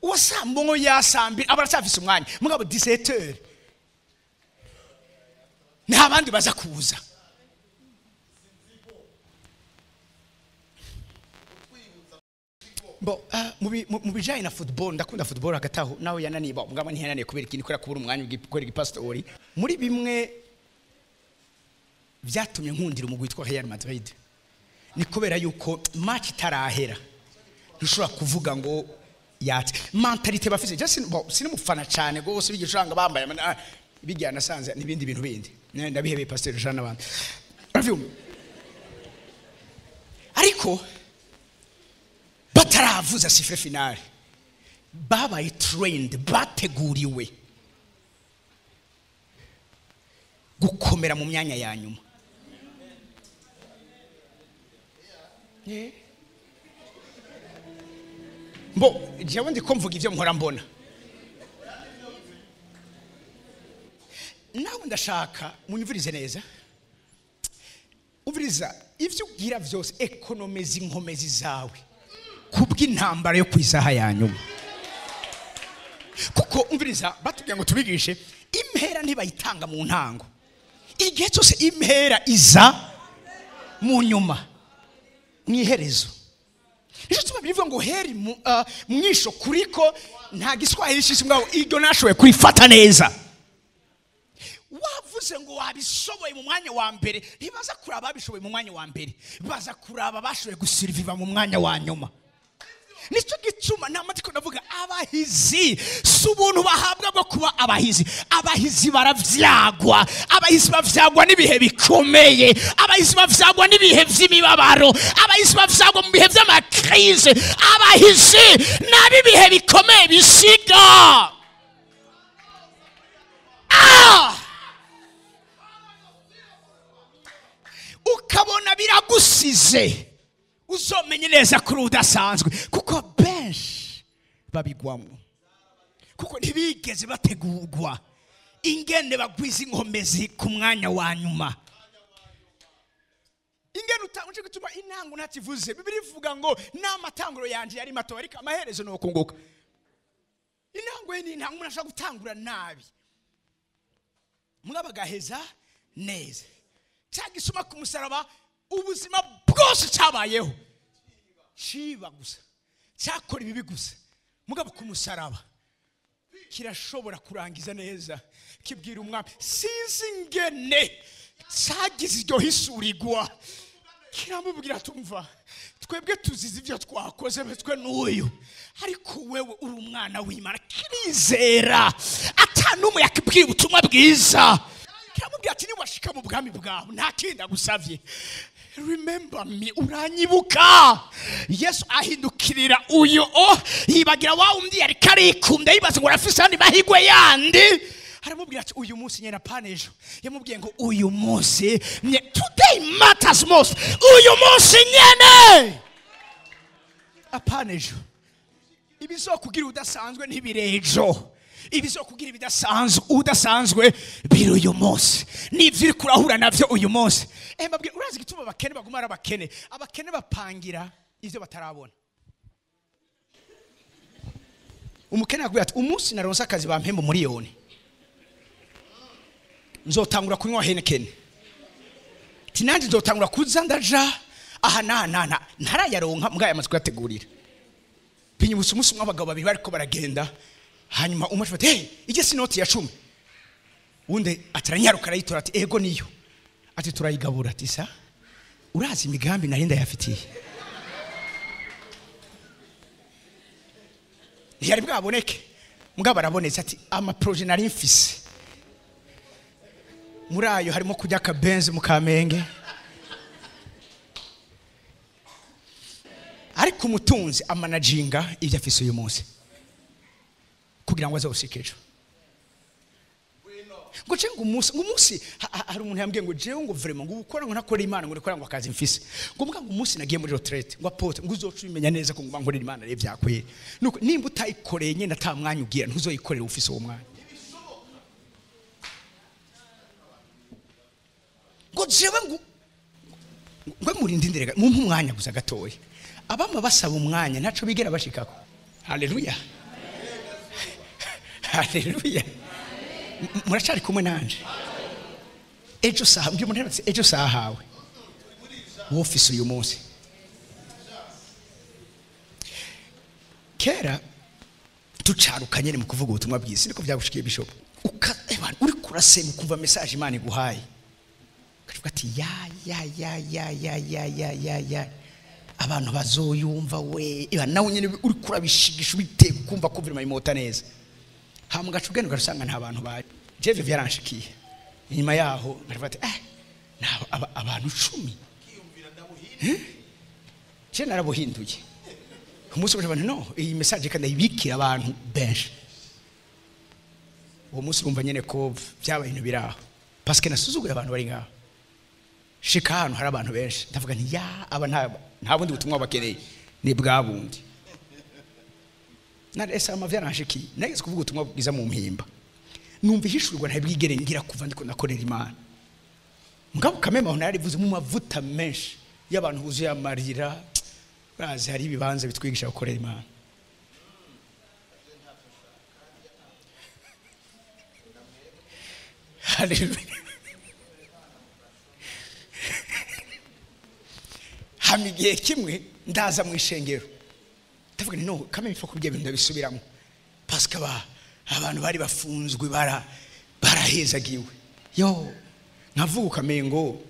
Wasambongo yasambira abaracafise umwanya mugabo 17h. Nta bandi baza kuza. Bo mu bijanye na football, ndakunda football hagataho nawe yananiba mugabo ntiyananiye kubera ikindi kora kubura umwanya ugikora igipastori. Muri bimwe vyatumye nkundira umugwi witwa Real Madrid, ni kubera yuko match itarahera ntushobora kuvuga ngo yate mentalite bafise. Just sini mufana cyane gose bigishanga bambaye bijyana sanze nibindi bintu bindi ndabihebeye pastor Jean n'abandi. Ariko bataravuza sifre finale, babaye trained, bateguriwe gukomera mu myanya ya nyuma. Mbo jewe ndiko mvuga ivyo nkora mbona. Nawe ndashaka munyumvirize neza. umviriza ivyo ugira vyose ekonomiza inkomezi zawe kubw'intambara yo kwisaha yanyuma. Kuko umviriza batubwira ngo tubigishe impera ntibayitanga mu ntango, igihe cyose impera iza mu nyuma mwiherezo. Nico tuma bivuga ngo heri mwisho kuriko nta giswahili cyisi ngabo iryo nashoboye kurifata neza. Wavuze ngo wabishoboye mu mwanya wa mbere, ntibaza kuraba babishoboye mu mwanya wa mbere, baza kuraba bashoboye gusiriviva mu mwanya wa nyuma. Nico gituma namatiko navuga abahizi subuntu bahabwa bwo kuba abahizi. Abahizi baravyagwa, abahizi bavyagwa nibihe bikomeye, abahizi bavyagwa nibihe vy'imibabaro, abahizi bavyagwa mu bihe vy'amakrize, abahizi nabi bihe bikomeye bisiga. Ukabona biragusize, uzomenye neza kuri udasanzwe, kuko benshi babigwamo, kuko ntibigeze bategurwa ingene bagwiza inkomezi ku mwanya wa nyuma. Ingene utanguje gutuma intango ntativuze. Bibiri ivuga ngo n'amatanguro yanje yari mato ariko amaherezo no kunguka. Intango ni intango umuntu ashaka gutangura nabi, mwabagaheza neza. Cyagisuma ku musaraba ubuzima bwose cyabayeho ciba gusa, cyakora ibibi gusa, mugabo ku musaraba kirashobora kurangiza neza, kibwira umwami sinzi ngene cyagize iryo hisurirwa, kiramubwira tumva twebwe tuzize ibyo twakoze betwe n'uyu, ariko wewe uri umwana w'Imana, kirizera atanumwe yakibwira ubutumwa bwiza. Kiramubwira ati niwashika mu bwami bwawe nta kindi agusavye, remember me, uranyibuka. Yesu ahindukirira uyu yibagira wa undi yari karikunda, yibaza ngo rafise andi mahigwe yandi. Aramubwira ati uyu munsi nyena panejo, yamubwiye ngo uyu munsi today matters most, uyu munsi nyene apanejo. Ibizokugira udasanzwe ntibirejo, ibizokugira ibidasanzwe udasanzwe biri uyu munsi, n'ivyo uri kurahura navyo uyu munsi. Mbabwira urazi gituma abakene bagumara abakene, abakene bapangira ivyo batarabona. Umukene akubwira ati umunsi naronse akazi bampemba miliyoni, nzotangura kunywa Heineken, tinandi nzotangura kuza ndaja aha nana ntarayaronka mbwa yamaze kuyategurira. Pinyibutse umunsi umwe abagabo babiri bariko baragenda, hanyuma umwe afite hey ije sinoti ya 10, unde ataranyaruka arayitora ati ego niyo, ati turayigabura. Ati sa urazi imigambi narinda yafitiye, yari bwaboneke mugabo arabonetse. Ati ama projet nari mfise muri ayo harimo kujya akabenzi mu Kamenge, ariko umutunzi amanaginga ibyo afise uyu munsi kugira ngo azawusikeje. Ngo cenga umunsi hari umuntu yambwiye ngo jewe ngo vraiment ngo ukora ngo ntakora Imana ngo nikora ngo akazi mfise, ngo mbwa ngo umunsi nagiye muri retraite ngo apote ngo uzocumenya neza ko ngomba nkorera Imana revye yakwe. Nuko nimba utayikoreye nyene ata mwanya ugira ntuzoyikorera ufise uwo mwanya. Ngo jewe ngo murindindirega mu mwanya gusa gatoya, abama basaba umwanya ntaco bigera bashikako. Haleluya, haleluya. Muracari kumwe nanje ejo saha mbye umuntu ejo saha hawe wo office uyu munsi. Kera tucarukanye ni mu kuvuga ubutumwa bw'isi, niko byagushikiye bishop uri kurasema kuva message Imana iguhaye, kavuga ati ya abantu bazoyumva we nawe nyene uri kurabishigisha ubite kumva ko virima imota neza. Hamuga cugene ugasanga nta bantu ba Jeve byaranshikiye. Nyuma yaho narifate abantu 10 je narabuhinduye. Umunsi abantu no iyi message kandi ibikira abantu benshi. Uwo munsi urumva nyene ko byaba ibintu biraho, parce que nasuzuguye abantu bari ngaho. Shika hano hari abantu benshi ndavuga nti ya aba nta bundi butumwa bakeneye ni bwabundi. Narese amavyaranshiki nageze kuvuga ubutumwa bwiza mu mpimba, numva ihishurwa ntabwigere ngira kuva ndiko nakorera Imana mugabo kameme aho narivuze mu mavuta menshi y'abantu buzuye amarira bazi hari ibibanza bitwigisha gukorera Imana. Haleluya. Hamigiye kimwe ndaza mu ishengero ndavuga no kameme ifa kubye ibintu ndabisubiramo parce que abantu bari bafunzwe barahezagiwe yo nkavuga kamengo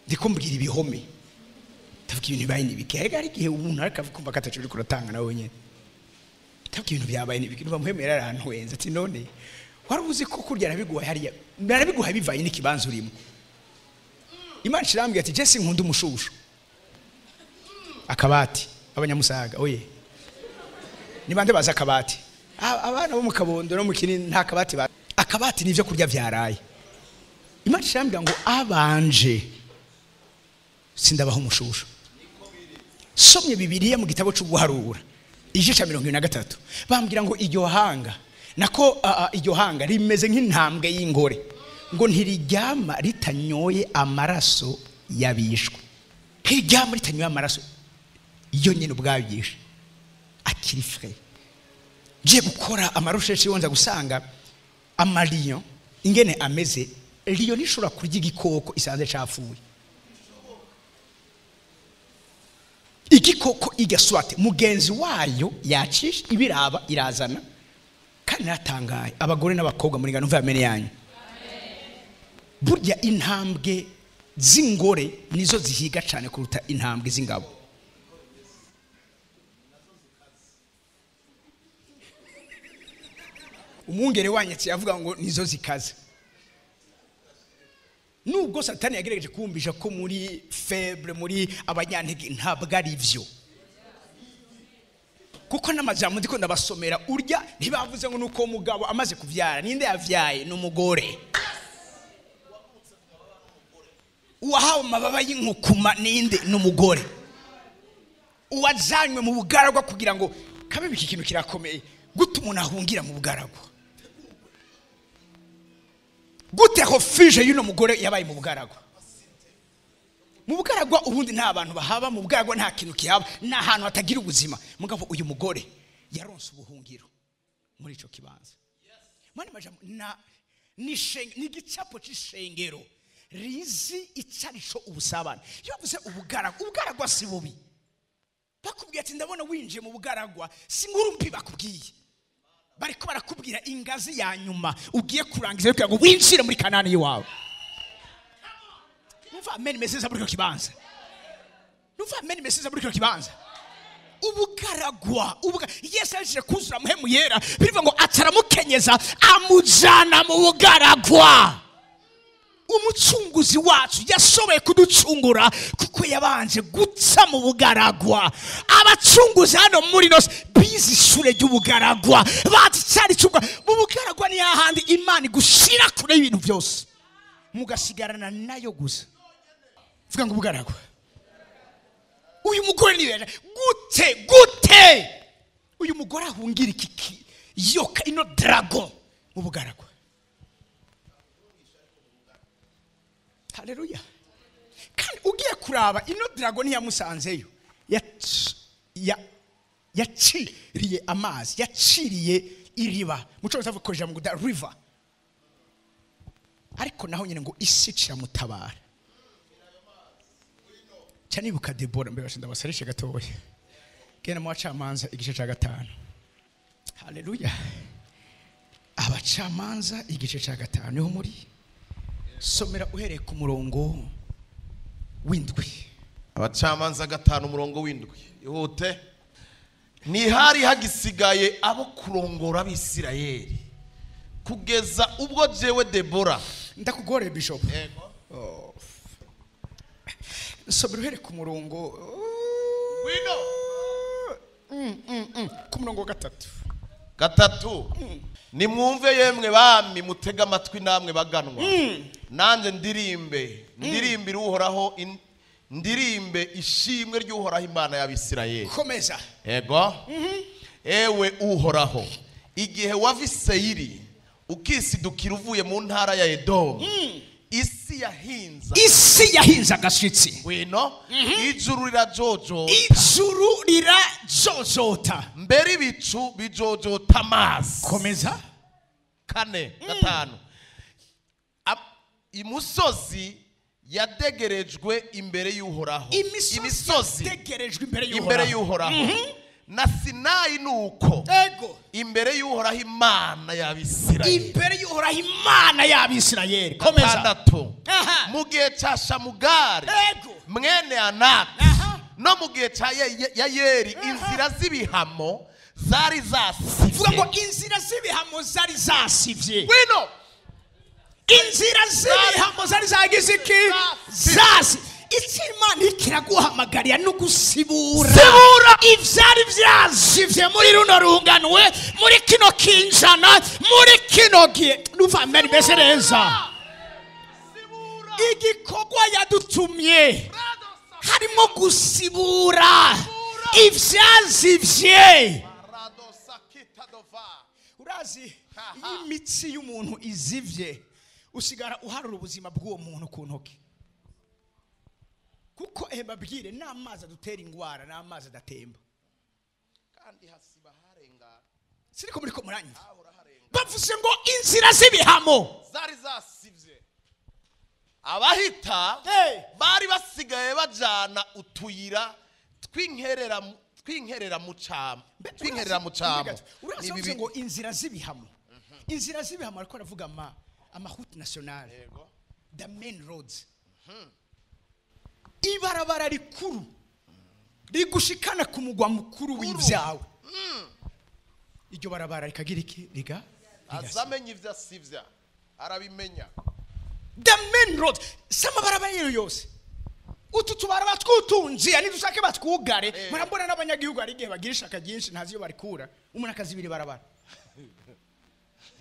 ndikumbwira ibihome ndavuga ibintu bibaye nibike ari gihe umuntu arakavuga katacu uri kuratanga nawe nyene ndavuga ibintu byabaye nibike bamuhemera arantu wenza ati none wari uzi ko kurya nabiguha hariya narabiguha bivaye n'ikibanza urimo. Imana kirambye ati Jesse nkunda umushushu akabati abanyamusaga oye ni bande baza akabati abana bo mu Kabondo no mu Kinini nta kabati akabati nivyo kurya vyaraye. Imana kirambye ngo abanje sindabaho umushushu. Somye Bibiliya mu gitabo cy'uguharura igice cya 23 bambwira ngo iryo hanga nako iryo hanga rimeze nk'intambwe y'ingore ngo ntiriryama ritanyoye amaraso yabishwe. Ntiryama ritanyoye amaraso iyo nyine ubwabishe akiri frais. Je gukora amarusheshi wonza gusanga amalion ingene ameze liyo nishura kurya igikoko isanze cafuye. Igikoko igaswate mugenzi wayo yacisha ibiraba irazana kandi natangaye abagore n'abakobwa muri ngano vamene yanyu. Burya intambwe z'ingore nizo zihiga cyane kuruta intambwe z'ingabo. Umwungere wanyetse yavuga ngo nizo zikaze. Nubwo Satani yagerageje kumbisha ko muri faible muri abanyantege ntabwo ari byo. Kuko n'amajambo ndiko ndabasomera urya ntibavuze ngo nuko umugabo amaze kuvyara ninde yavyaye n'umugore. Uwahawe mababa y'inkukuma ninde n'umugore. Uwazanywe mu bugaragwa kugira ngo kabe biki kintu kirakomeye gute umuntu ahungira mu bugaragwa. Gute refuge y'uno mugore yabaye mu bugaragwa. Mu bugaragwa ubundi nta abantu bahaba mu bugaragwa nta kintu kihaba nta hantu hatagira ubuzima. Mugabo uyu mugore yaronse ubuhungiro muri ico kibanza. Mwana majambo ni gicapo c'ishengero rizi icarico ubusabane. Yavuze ubugaragwa si bubi. Bakubwiye ati ndabona winjiye mu bugaragwa si nkuru mbi bakubwiye. Bariko barakubwira ingazi ya nyuma ugiye kurangiza kugira ngo winjire muri Kanani yawe. Nuva amen meseza muri kibanza. Nuva amen meseza muri kibanza. Ubugaragwa Yesu yaje kuzura muhemu yera bivuga ngo ataramukenyeza amujana mu bugaragwa. Umucunguzi wacu yashoboye kuducungura kuko yabanje gutsa mu bugaragwa. Abacunguzi hano muri nos bizi ishure ry'ubugaragwa bati cyari cyungwa mu bugaragwa ni hahandi Imana gushira kure y'ibintu byose mugasigarana nayo gusa. Vuga ngo ubugaragwa uyu mugore ni gute uyu mugore ahungira iki yoka ino dragon mu bugaragwa. Haleluya. Kandi ugiye kuraba ino dragon yamusanzeyo yaciriye amazi yaciriye iriba muco zavukoje mu river ariko naho nyine ngo isi ciramutabara cyane buka Debora mbere bashinda basarishe gatoya gena mu bacamanza igice ca 5. Haleluya. Abacamanza igice ca 5 niho muri somera uhereye ku murongo w'indwi. Abacamanza 5 umurongo w'indwi ihute. Nihari hagisigaye abo kurongora abisirayeli kugeza ubwo jewe Debora ndakugore bishop. Yego. Somera uhereye ku murongo wino ku murongo 3. Nimwumve yemwe bami mutega amatwi namwe baganwa. Nanje ndirimbira uhoraho ndirimbe ishimwe ry'uhoraho Imana y'Abisirayeli. Komeza. Yego. Ewe uhoraho igihe wava i Seyiri ukisidukira uvuye mu ntara ya Edomu isi yahinza isi yahinze agashitsi wino ijuru rirajojota ijuru rirajojota mbere ibicu bijojota amazi komeza 4 5 imusozi yadegerejwe imbere y'uhoraho imisozi yadegerejwe imbere y'uhoraho na Sinayi nuko ego imbere y'uhoraho Imana y'Abisirayeli imbere y'uhoraho Imana y'Abisirayeli komeza mu gihe cya Shamugari ego mwene Anati no mu gihe cya Yayeri inzira z'ibihamo zari zasivye vuga ngo inzira z'ibihamo zari zasivye wino inzira z'ibihamo zari zagize iki zasi Imana ikiraguhamagarira no gusibura ivyari vyazivye muri runo runganwe muri kino kinjana muri kino gihe nuva mbere mbese neza igikorwa yadutumye harimo gusibura ivyazivye urazi imitsi y'umuntu izivye usigara uharura ubuzima bw'uwo muntu ku ntoki kuko babwire n'amazi adutera ingwara n'amazi adatemba kandi hasiba harengana siriko muri ko muranyumva bavuze ngo inzira z'ibihamo zari zasivye abahita bari basigaye bajana utuyira twinkerera mu cama uravuze ngo inzira z'ibihamo inzira z'ibihamo ariko aravuga amahute national the main roads ibarabara rikuru rigushikana ku mugwa mukuru w'ivyawe iryo barabara rikagira iki riga azamenye ivyo asivya arabimenya the main road sama barabara yose utu tubaraba twutunziya nidushake batwugare murambona n'abanyagihugu ari gihe bagirisha akaginshi ntazi yo barikura umuntu akazibira barabara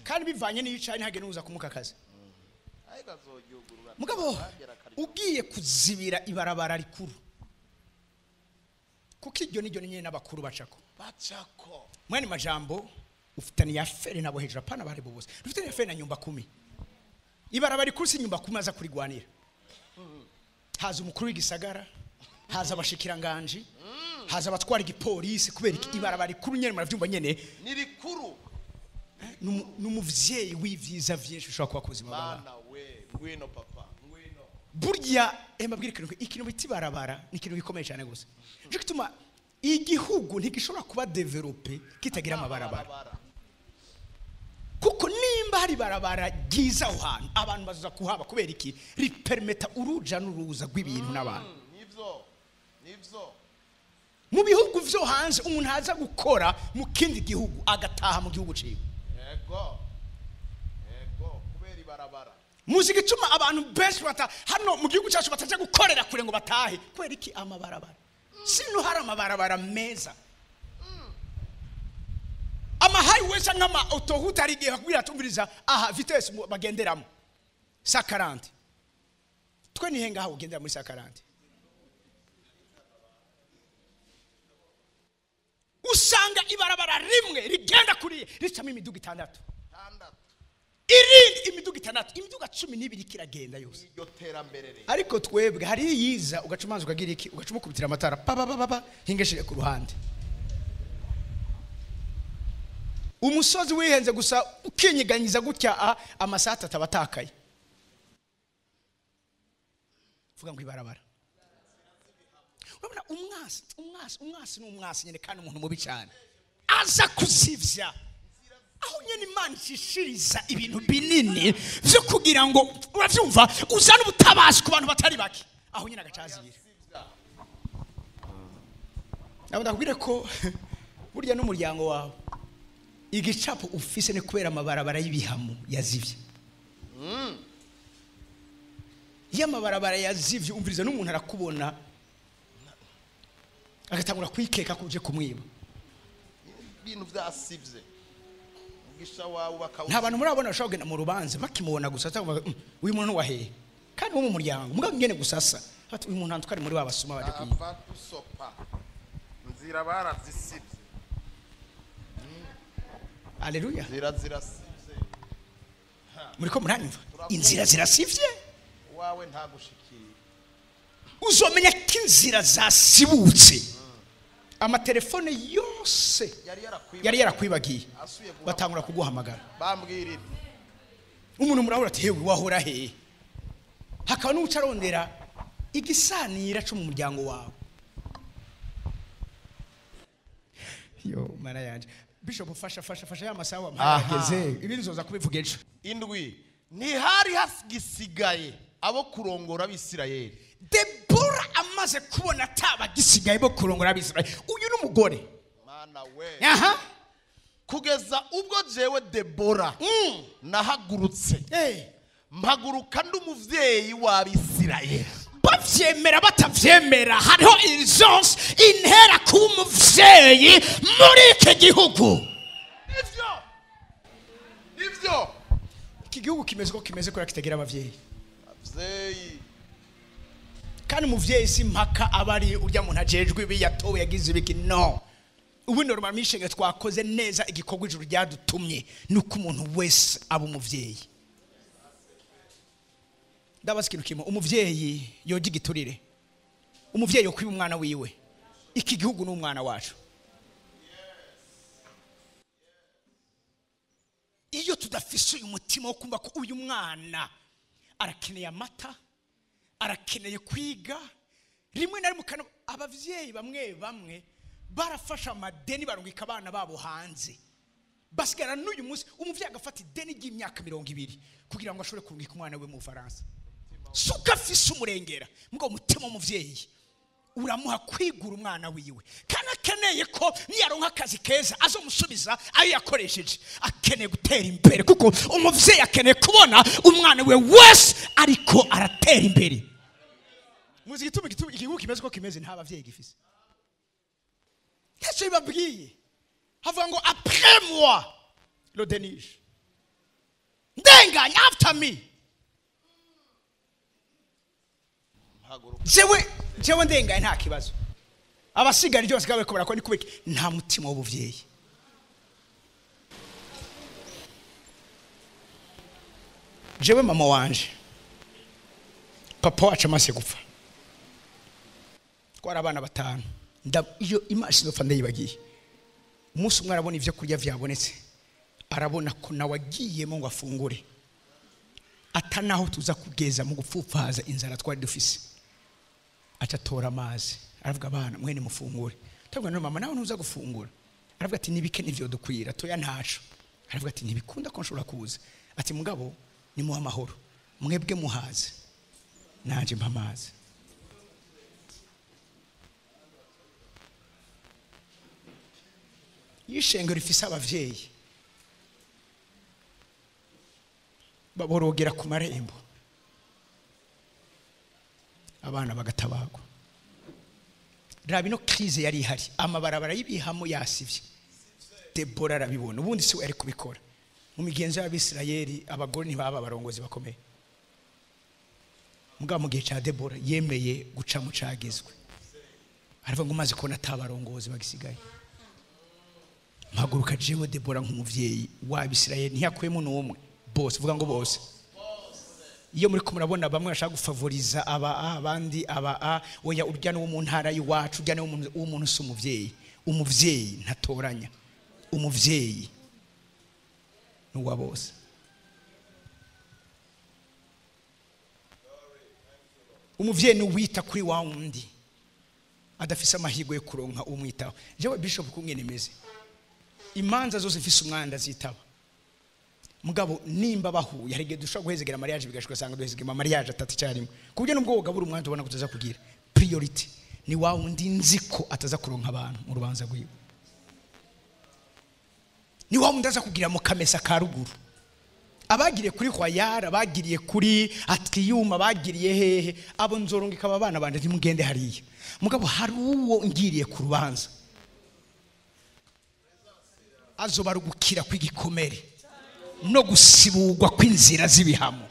kandi bivanye n'icane hagene uza kumuka kazi mugabo ugiye kuzibira ibarabara rikuru kuko iryo niryo nyene n'abakuru bacako mwene majambo ufitani ya fere nabo hejuru apana bari bose ufitani ya fere na nyumba 10 ibarabara rikuru si nyumba 10 aza kurigwanira haza umukuru w'igisagara haza abashikiranganje haza abatwara igipolisi kubera ibarabara rikuru nyene muravyumva nyene ni rikuru n'umuvyeyi w'ivyiza vyinshi ushobora kuba kuzima bana we ngwino papa ngwino burya mbabwire ikintu biti barabara ni ikintu gikomeye cyane gusa cyo gituma igihugu ntigishobora kuba develope kitagira amabarabara kuko nimba hari barabara giza aho hantu abantu bazaza kuhaba kubera iki ripermeta uruja n'uruza rw'ibintu n'abantu nivyo mu bihugu vyo hanze umuntu haza gukora mu kindi gihugu agataha mu gihugu ciwe ego kubera ibarabara muzi gituma abantu benshi bata hano mu gihugu cyacu bataje gukorera kure ngo batahe kubera iki amabarabara sino hari amabarabara meza ama highway cyangwa ama autoroute ari gihe bakubwira tumviriza aha vitesse bagenderamo 140 twe ni henga aho ugendera muri 140 usanga ibarabara rimwe rigenda kuri ricamo imiduga 6 irindi imiduga 6 imiduga 12 kiragenda yose iryo terambere ariko twebwe hari yiza ugacumanza ukagira iki ugacumukubitira amatara papa hingeshire ku ruhande umusozi wihenze gusa ukinyiganyiza gutya amasata tabatakaye vuga ngo ibarabara urabona umwasi n'umwasi nyene kandi umuntu mubi cyane aza kuzivya aho nyene Imana ishishiriza ibintu binini byo kugira ngo uravyumva uzana ubutabazi ku bantu batari bake aho nyene agacazira nabona kubwire ko burya n'umuryango wawe igicapo ufise ne kubera amabarabara y'ibihamo yazivye y'amabarabara yazivye umviriza n'umuntu arakubona agatangura kwikeka kuje kumwiba ibintu vyasivye mugisha wawe bakawu nta bantu murabona bashobora kugenda mu rubanza bakimubona gusa atavuga uyu muntu wahehe kandi wo mu muryango mugabo ngene gusasa ati uyu muntu antwari muri babasuma baje kwiba abatusopa nzira barazisivye Haleluya zirasivye muriko muranyumva inzira zirasivye wawe ntagushikira uzomenya ko inzira zasibutse amatelefone yose yari yarakwibagiye batangura kuguhamagara bambwirira umuntu murahura ati hewe wahora he hakaba n'ucarondera igisanira cyo mu muryango wawe yo mara yanje Bishop fasha ya masawa mpageze ibindi zoza kubivuga ejo indwi ntihari hasigaye abo kurongora abisirayeli Debora amaze kubona ataba gisigaye bo kurongora abisirayeli uyu n'umugore mana we kugeza ubwo jewe Debora nahagurutse mpaguruka ndumuvyeyi w'abisirayeli bavyemera batavyemera hariho urgence intera ku muvyeyi muri iki gihugu ivyo iki gihugu kimeze ko kitagira abavyeyi kandi umuvyeyi si mpaka abari urya muntu ajejwe ibi yatowe yagize ibiki no ubu normal mishinga twakoze neza igikorwa ijuru ryadutumye nuko umuntu wese aba umuvyeyi ndabaza ikintu kimwe umuvyeyi yoje igiturire umuvyeyi okwiba umwana wiwe iki gihugu n'umwana wacu iyo tudafise uyu mutima wo kumva ko uyu mwana arakeneye amata arakeneye kwiga rimwe na rimwe abavyeyi bamwe barafasha amadeni barungika abana babo hanze basigara n'uyu munsi umuvyeyi agafata ideni ry'imyaka 20 kugira ngo ashobore kurungika umwana we mu Faransa suka afise umurengera mbwo umutima w'umuvyeyi uramuha kwigura umwana wiwe kana akeneye ko niyaronka akazi keza azomusubiza ayo yakoresheje akeneye gutera imbere kuko umuvyeyi akeneye kubona umwana we wese ariko aratera imbere muzi gituma igihugu kimeze ko kimeze nta bavyeyi gifise ntacyo babwiye havuga ngo après moi le déniche ndenganya after me jewe ndenganya nta kibazo abasigara byose gabe ko barakora nikubeke nta mutima w'ubuvyeyi jewe mama wanje papa wacu amaze gupfa twara abana 5 iyo imashini zo ndayibagiye umunsi umwe arabona ivyo kurya vyabonetse arabona ko nawe agiyemo ngo afungure atanaho tuza kugeza mu gupfupfaza inzara twari dufise acatora amazi aravuga abana mwene mufungure tabwo no mama nawe ntuza gufungura aravuga ati nibike nivyo dukwira toya ntaco aravuga ati nibikunda ko nshobora kuza ati mugabo ni mu amahoro mwebwe muhaze naje mpa amazi yishengero ifise abavyeyi baborogera ku marembo abana bagatabagwa rabino crise yari ihari amabarabara y'ibihamo yasivye Debora arabibona ubundi si ari kubikora mu migenzo y'Abisirayeli abagore ni baba barongozi bakomeye mugabo mu gihe ca Debora yemeye guca mu cagizwe aravuga ngo maze kubona atabarongozi bagisigaye mpaguruka jewe Debora nk'umuvyeyi w'Abisirayeli ntiyakuyemo n'umwe bose vuga ngo bose iyo muri ko murabona bamwe bashaka gufavoriza abandi oya urya no mu ntara y'Iwacu urya no umuntu si umuvyeyi ntatoranya umuvyeyi n'uwa bose umuvyeyi n'uwita kuri wa wundi adafise amahirwe yo kuronka umwitaho jewe Bishop kumwenemeze imanza zose mfise umwanda zitaba mugabo nimba bahuye harige dushaka guhezegera mariage bigashika sanga duhezegera mariage atatu cyarimo kubyo nubwo gabura umwanda ubona kutaza kugira priority ni wa wundi nziko ataza kuronka abantu mu rubanza rwiwe ni wa wundi aza kugira mu kamesa ka ruguru abagiriye kuri Royal abagiriye kuri Atrium abagiriye hehe abo nzorongika abana bande ntimugende hariya mugabo hari uwo ngiriye ku rubanza azobarugukira kwigikomere no gusibugwa kw'inzira z'ibihamo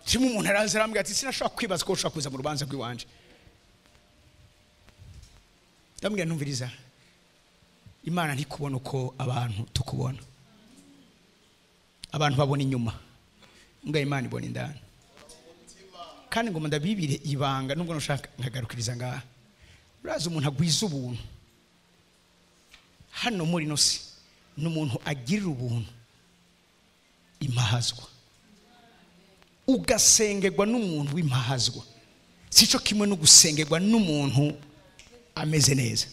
kimwe umuntu araza arambwira ati sinashobora kwibaza ko ushobora kuza mu rubanza rw'iwanje ndambwira numviriza Imana ntikubona uko abantu tukubona abantu babona inyuma mbwa Imana ibona indani kandi ngo ndabibire ibanga nubwo nshaka nkagarukiriza ngaha uraza umuntu agwiza ubuntu hano muri nosi n'umuntu agirira ubuntu imahazwa ugasengerwa n'umuntu w'imahazwa sico kimwe no gusengerwa n'umuntu ameze neza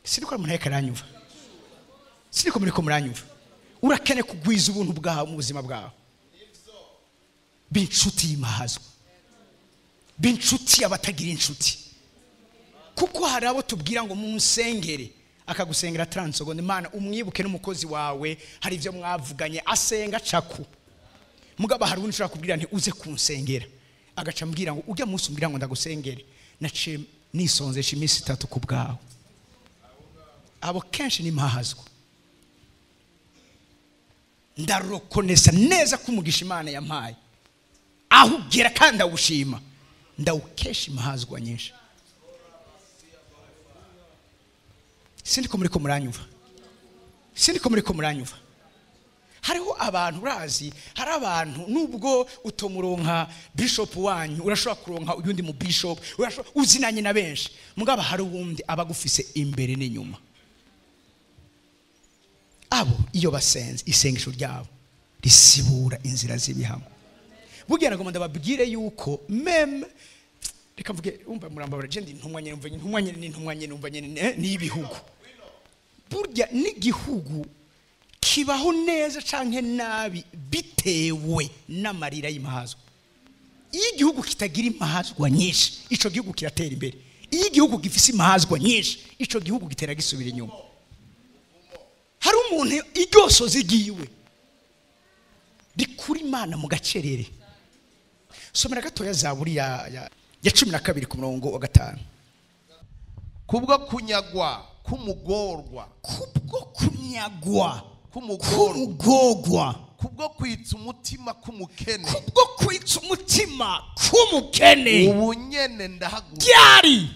siriko umuntu yakaranyumva siriko muri ko muranyumva urakene kugwiza ubuntu bwawe mu buzima bwawe b'inshuti y'imahazwa b'inshuti abatagira inshuti kuko hari abo tubwira ngo munsengere akagusengera 30 secondes Imana umwibuke n'umukozi wawe hari ivyo mwavuganye asenga caku mugaba hari undi ushaka kubwira nti uze kunsengera agaca mbwira ngo ujya munsi umbwira ngo ndagusengere nace nisonzesha iminsi 3 ku bwawe abo kenshi ni mahazwa ndarokonesa neza kumugisha Imana yampaye aho ugera kandi awushima ndawukesha imahazwa nyinshi sindiko muri ko muranyumva hariho abantu urazi hari abantu nubwo utomuronka bishop wanyu urashobora kuronka uyundi mu bishop uzinanye na benshi mugaba hari uwundi abagufise imbere n'inyuma abo iyo basenze isengesho ryabo risibura inzira z'ibihamo bugira ngo ndababwire yuko meme reka mvuge umva murambabara je ndi ntumwa nyene numva nyene ni ibihugu burya n'igihugu kibaho neza canke nabi bitewe n'amarira y'imahazwa iyo igihugu kitagira imahazwa nyinshi ico gihugu kiratera imbere iyo igihugu gifise imahazwa nyinshi ico gihugu gitera gisubira inyuma hari umuntu iryosozi giwe rikuri Imana mu gacerere somera gatoya Zaburi ya 12 ku murongo wa 5 kubwo kunyagwa kumugorwa kubwo kwitsa umutima k'umukene ubunyene ndahaguruka ryari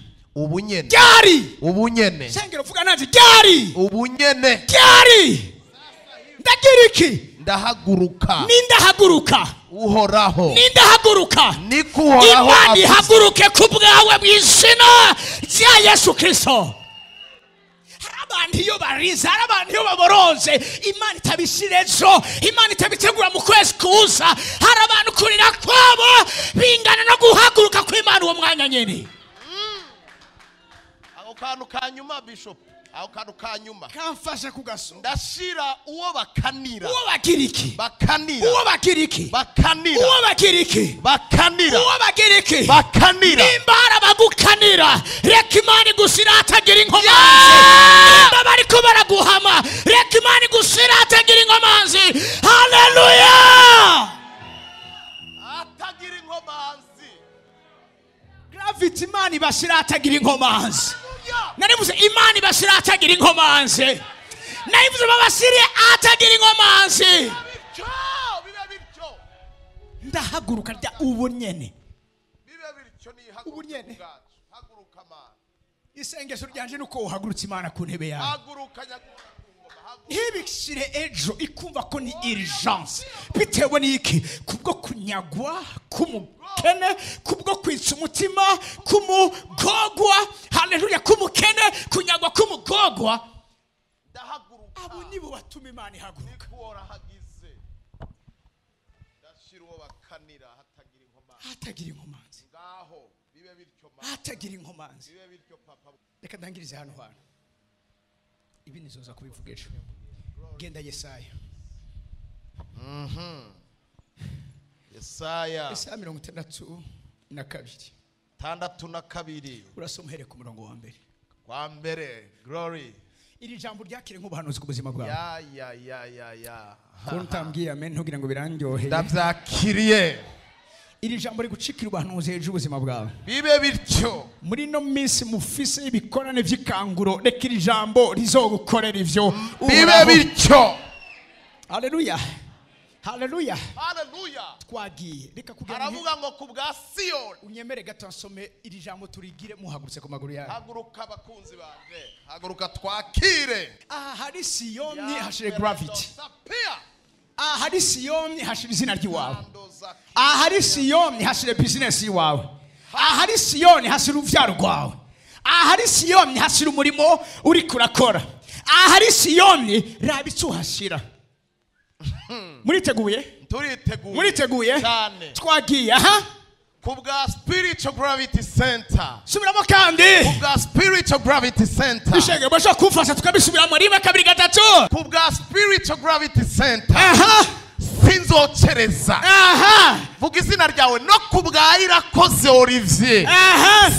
ubunyene sengero vuga nazi ryari ubunyene ryari ndagira iki ndahaguruka uhoraho nindahaguruka nikuhoraho Imana ihaguruke kubwawe mu izina rya Yesu Kristo abantu iyo bariza abantu iyo baboronze Imana itabishirezo Imana itabitegura mu kwezi kuza hari abantu kurira kwabo bingana no guhaguruka kw'Imana uwo mwanya nyene ako kantu kanyuma bishop ako kantu kanyuma kamfasha kugaso ndashira uwo bakanira uwo bagiriki bakanira uwo bagiriki bakanira uwo bagiriki bakanira uwo bagiriki bakanira nimbara bagukanira reka Imana igusira atagira inkomanzi nimba bariko baraguhama reka Imana igusira atagira inkomanzi haleluya atagira inkomanzi gravity Imana ibashira atagira inkomanzi narivuze Imana ibashira atagira inkomanzi narivuze babashire atagira inkomanzi bibe bityo ndahaguruka rya ubunyene bibe bityo ni ubunyene haguruka Mana isengesho ryanje nuko uhagurutse Imana ku ntebe yawe haguruka ntibishire ejo ikumva ko ni urgence bitewe n'iki kubwo kunyagwa kumukene kubwo kwitsa umutima kumugogwa haleluya kumukene kunyagwa kumugogwa ndahaguruka abo nibo batuma Imana ihaguruka nikuora hagize ndashira uwo bakanira hatagira inkomanzi ngaho bibe bityo Mana hatagira inkomanzi bibe bityo papa reka ndangirize hano ibi nizoza kubivugisha genda Yesaya Yesaya 62 urasoma here ku murongo wa mbere glory iri jambo ryakire nk'ubuhanuzi ku buzima bwawe ya ko ntambwiye amen ntugira ngo birandyohe ndavyakiriye iri jambo rigucikira ubuhanuzi hejuru ubuzima bwawe bibe bityo muri no minsi mufise ibikorane vy'ikanguro reka iri jambo rizogukorera ivyo bibe bityo haleluya haleluya twagiye reka kugira aravuga ngo ku bwa Siyoni unyemere gato nsome iri jambo turigire muhagurutse ku maguru yawe haguruka abakunzi banje haguruka twakire aha hari Siyoni hashire gravity ahari Siyoni hashira izina ry'iwawe, ahari Siyoni hashira business yiwawe, ahari Siyoni hashira uruvyaro rwawe, ahari Siyoni hashira umurimo uri kurakora, ahari Siyoni raba icyo hashira. Muriteguye twagiye kubwa spiritual gravity center. Subiramo kandi kubwa spiritual gravity center. Bishege basha kufasha tukabisubiramo rimwe kabiri gatatu. Kubwa spiritual gravity center. Sinzocereza. Vuga izina ryawe no kubwa Irakoze Olivier.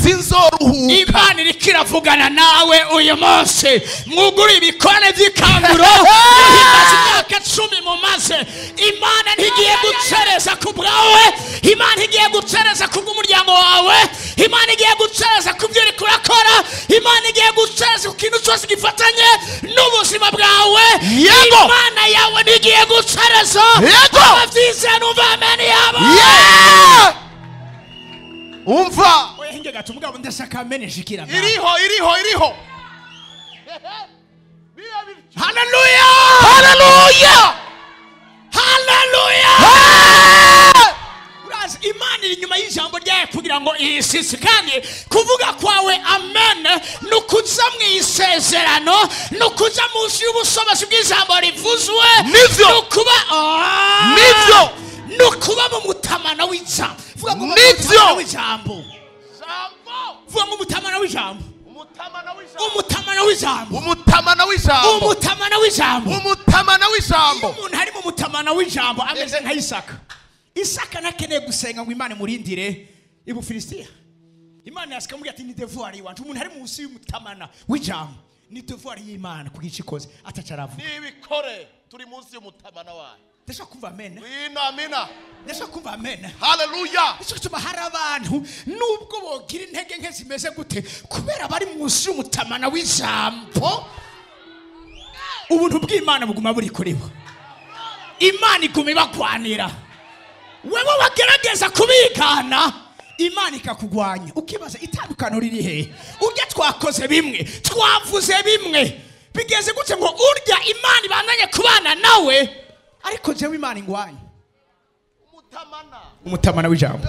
Sinzoruhuka. Imana irikiravugana nawe uyu munsi. Mwuguri ibikone by'ikanguro. Imaze imyaka 10 mumaze. Imana ntigiye gucereza kubwawe. Imana ntigiye gucereza kubw'umuryango wawe. Imana igiye gucereza kubyo uri kurakora. Imana igiye gucereza ku kintu cyose gifatanye n'ubuzima bwawe. Imana yawe ntigiye gucereza. Abavyize numva amen yabo. Umva. Oya hinge gato mugabo ndashaka amen shikira. Iriho. Hallelujah. Urazi Imana iri nyuma y'ijambo ryawe kugira ngo isisi kandi kuvuga kwawe amen nukuza mu isezerano nukuza munsi y'ubusobanuro bw'ijambo rivuzwe nukuba nukuba mu mutamana w'ijambo. Vuga ngo mutamana w'ijambo. Vuga ngo mutamana w'ijambo. Umuntu hari mu mutamana w'ijambo ameze nka Isaka. Isaka nakeneye gusenga ngo Imana murindire ibufilistia. Imana yasikamubwira ati ni devoir yiwanje. Umuntu hari munsi y'umutamana w'ijambo ni devoir y'Imana kugicikoze atacaravuga. Nibikore turi munsi y'umutamana wayo. Ndashaka kumva amen. Amina. Ndashaka kumva amen. Hallelujah. Icyo gituma hari abantu nubwo bogira intege nke zimeze gute kubera bari munsi y'umutamana w'ijambo. Ubuntu bw'Imana buguma buri kuri bo. Imana iguma ibakwanira. Wewe wagerageza kubigana Imana ikakugwanya. Ukibaza itandukano riri he? Urya twakoze bimwe, twavuze bimwe. Bigeze gute ngo urya Imana ibandanye kubana nawe ariko jewe Imana ingwanya. Umutamana w'ijambo.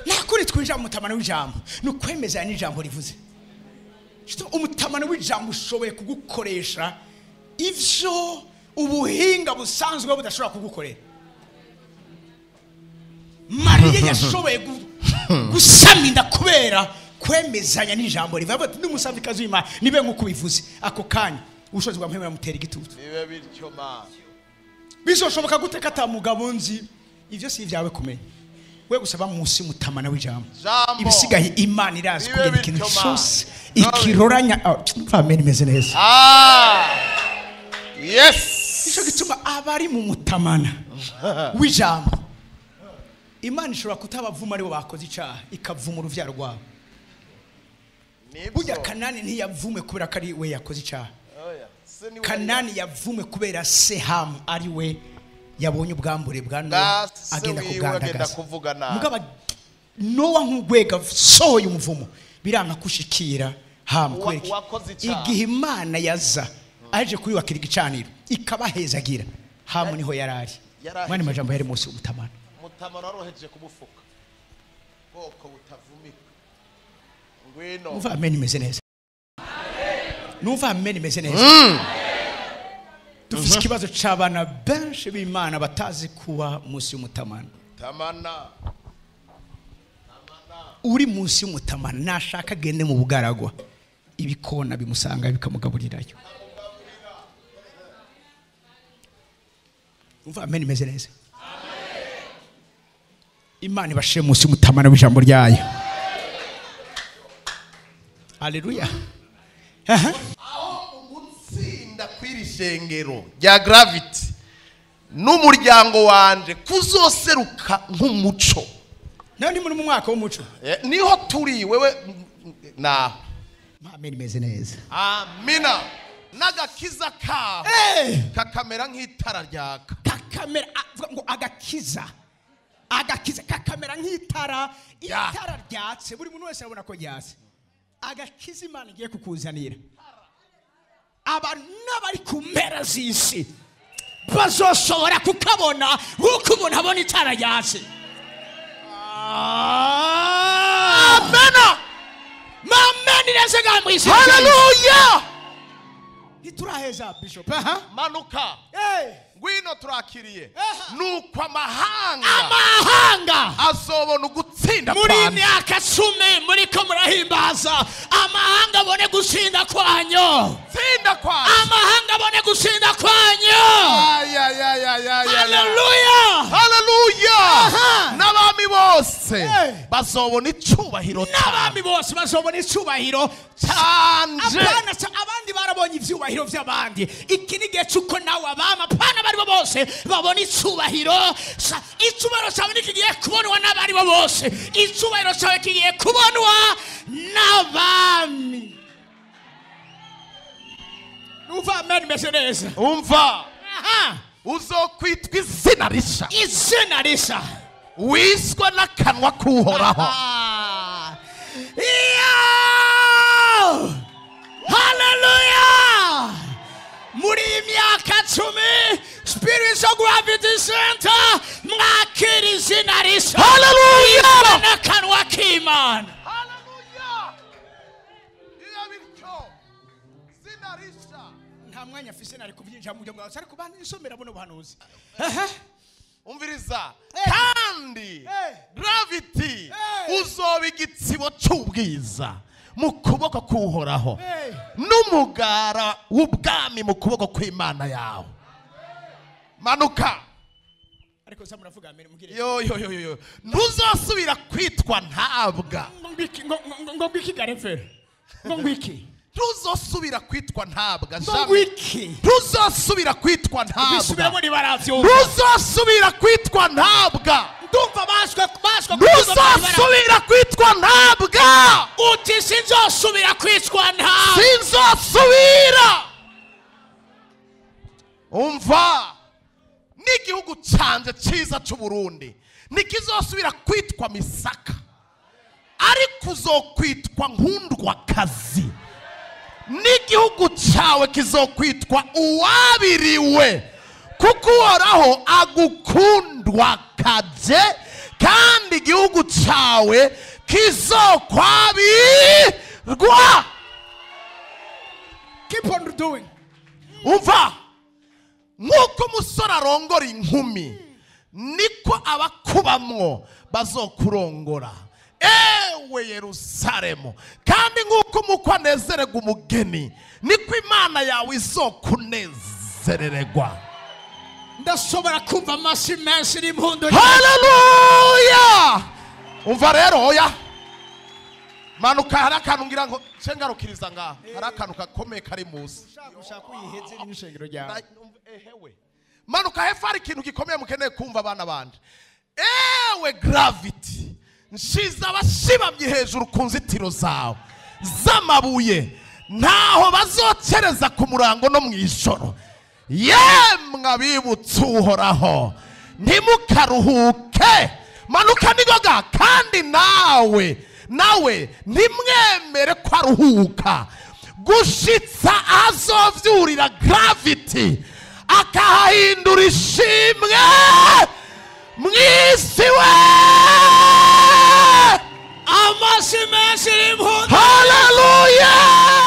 Nakuri twinjira mu mutamana w'ijambo. Nukwemeza n'ijambo rivuze. Umutamana w'ijambo ushoboye kugukoresha ivyo ubuhinga busanzwe budashobora kugukorera. Mariya yashoboye gusaminda kubera kwemezanya n'ijambo rivuga ati n'umusabikazi w'Imana nibe nkuko bivuze ako kanya ubushobozi bwa mpemera mutera igitutu. Nibe bityo ma. Bizoshoboka gute kata mugabo nzi ivyo si ivyawe kumenya. We gusaba munsi mutamana w'ijambo. Ibisigaye Imana irazi kugira ikintu cyose ikiroranya. Amen meze neza. Yes. Ico gituma abari mu mutamana w'ijambo Imana ishobora kutabavuma aribo bakoze icyaha ikavuma uruvyaro rwabo. Burya Kanani ntiyavume kubera ko ari we yakoze icyaha. Kanani yavume kubera Sehamu ari we yabonye ubwambure bwa Nowa agenda kubwandagaza. Mugaba Nowa nk'ugwega sohoye umuvumo biranga kushikira Hamu kubera igihe Imana yaza aje kuyubakira igicaniro ikabahezagira Hamu niho yarari. Mwana majambo yari munsi y'umutamana. Mutamana waroheje kumufuka boko butavumika. Ngwino Numva amen imeze neza. Numva amen imeze neza. Dufite ikibazo cy'abana benshi b'Imana batazi kuba munsi y'umutamana. Uri munsi y'umutamana nashaka gende mu bugaragwa ibikona bimusanga bikamugaburirayo. Numva amen imeze neza. Imana ibashe munsi y'umutamana w'ijambo ryayo. Haleluya. Aho umutsinda kwirishengero rya Gravity n'umuryango wanje kuzoseruka nk'umuco. Nayo ndi muri mu mwaka w'umuco. Niho turi wewe na. Amen imeze neza. Amina. Nagakiza ka. Kakamera nk'itara ryaka. Kakamera ngo agakiza kakamera nk'itara itara ryatse buri muntu wese abona ko ryatse. Agakiza Imana igiye kukuzanira abantu n'abari ku mpera z'isi bazoshobora kukabona nk'uko umuntu abona itara ryatse. Amena. Mameni neza mwisi. Hallelujah. Ituraheza bishop. Manuka. Ngwino turakiriye. Nuko amahanga azobona ugutsinda muri imyaka 10 muriko murahimbaza amahanga abone gutsinda kwanyu. Tsinda kwanyu. Amahanga abone gutsinda kwanyu. Hallelujah. Hallelujah. N'abami bose bazobona icubahiro cyane. N'abami bose bazobona icubahiro cyanje. Abandi barabonye ivyubahiro vy'abandi. Iki ni gihe cyuko nawe abama pana bari bose babona icubahiro. Icubahiro cyawe nikigiye kubonwa n'abari bose. Icubahiro cyawe kigiye kubonwa n'abami. Umva amen mesereza. Umva. Uzokwitwa izina risha. Izina risha. Wiswe n'akanwa k'Uhoraho. Hallelujah. Muri imyaka 10 Spiritual Gravity Center mwakira izina risha. Hallelujah. N'akanwa k'Imana. Hallelujah. Iyabiryo. Zina risha. Nta mwanya afise nari kubyinjira mu buryo bwawe ariko bandi nisomera buno buhanuzi. Umviriza kandi gravity uzoba igitsibo cy'ubwiza mu kuboko k'Uhoraho n'umugara w'ubwami mu kuboko kw'Imana yawe. Manuka. Ariko samuravuga mbere mugire. Yo. Ntuzosubira kwitwa ntabwa. Ngo ngwiki garefere. Ngo ngwiki. Ntuzosubira kwitwa ntabwa. Ngwiki. Ntuzosubira kwitwa ntabwa. Bisubiramo ni baravyo. Ntuzosubira kwitwa ntabwa. Ndumva bashwe. Ntuzosubira kwitwa ntabwa. Uti sinzosubira kwitwa ntabwa. Sinzosubira. Umva. N'igihugu canje ciza c'u Burundi nikizosubira kwitwa Misaka. Ariko uzokwitwa Nkundwakazi. N'igihugu cyawe kizokwitwa Uwabiriwe kuko Uhoraho agukundwakaje kandi igihugu cyawe kizokwabirwa. Keep on doing. Umva. Nk'uko umusore arongora inkumi niko abakubamwo bazokurongora. Ewe Yerusalemu, kandi nk'uko umukwe anezererwa umugeni niko Imana yawe izokunezererwa. Ndashobora kumva amashyi menshi n'impundu. Hallelujah. Umva rero oya. Manuka hari akantu ngira ngo cengarukiriza ngaha. Hari akantu gakomeye kari musi. Ushaka uyiheze n'ishengero ryawe. Ehewe. Manuka hefa hari ikintu gikomeye mukeneye kumva abana bandi. Ewe gravity. Nshiza abashibamye hejuru ku nzitiro zawe z'amabuye ntaho bazokereza ku murango no mu ijoro. Yemwe abibutse Uhoraho ntimukaruhuke. Manuka nigoga kandi nawe ntimwemere ko aruhuka gushitsa azovyurira gravity akahahindura ishimwe mwisi we. Amashyi menshi n'impundu. Hallelujah.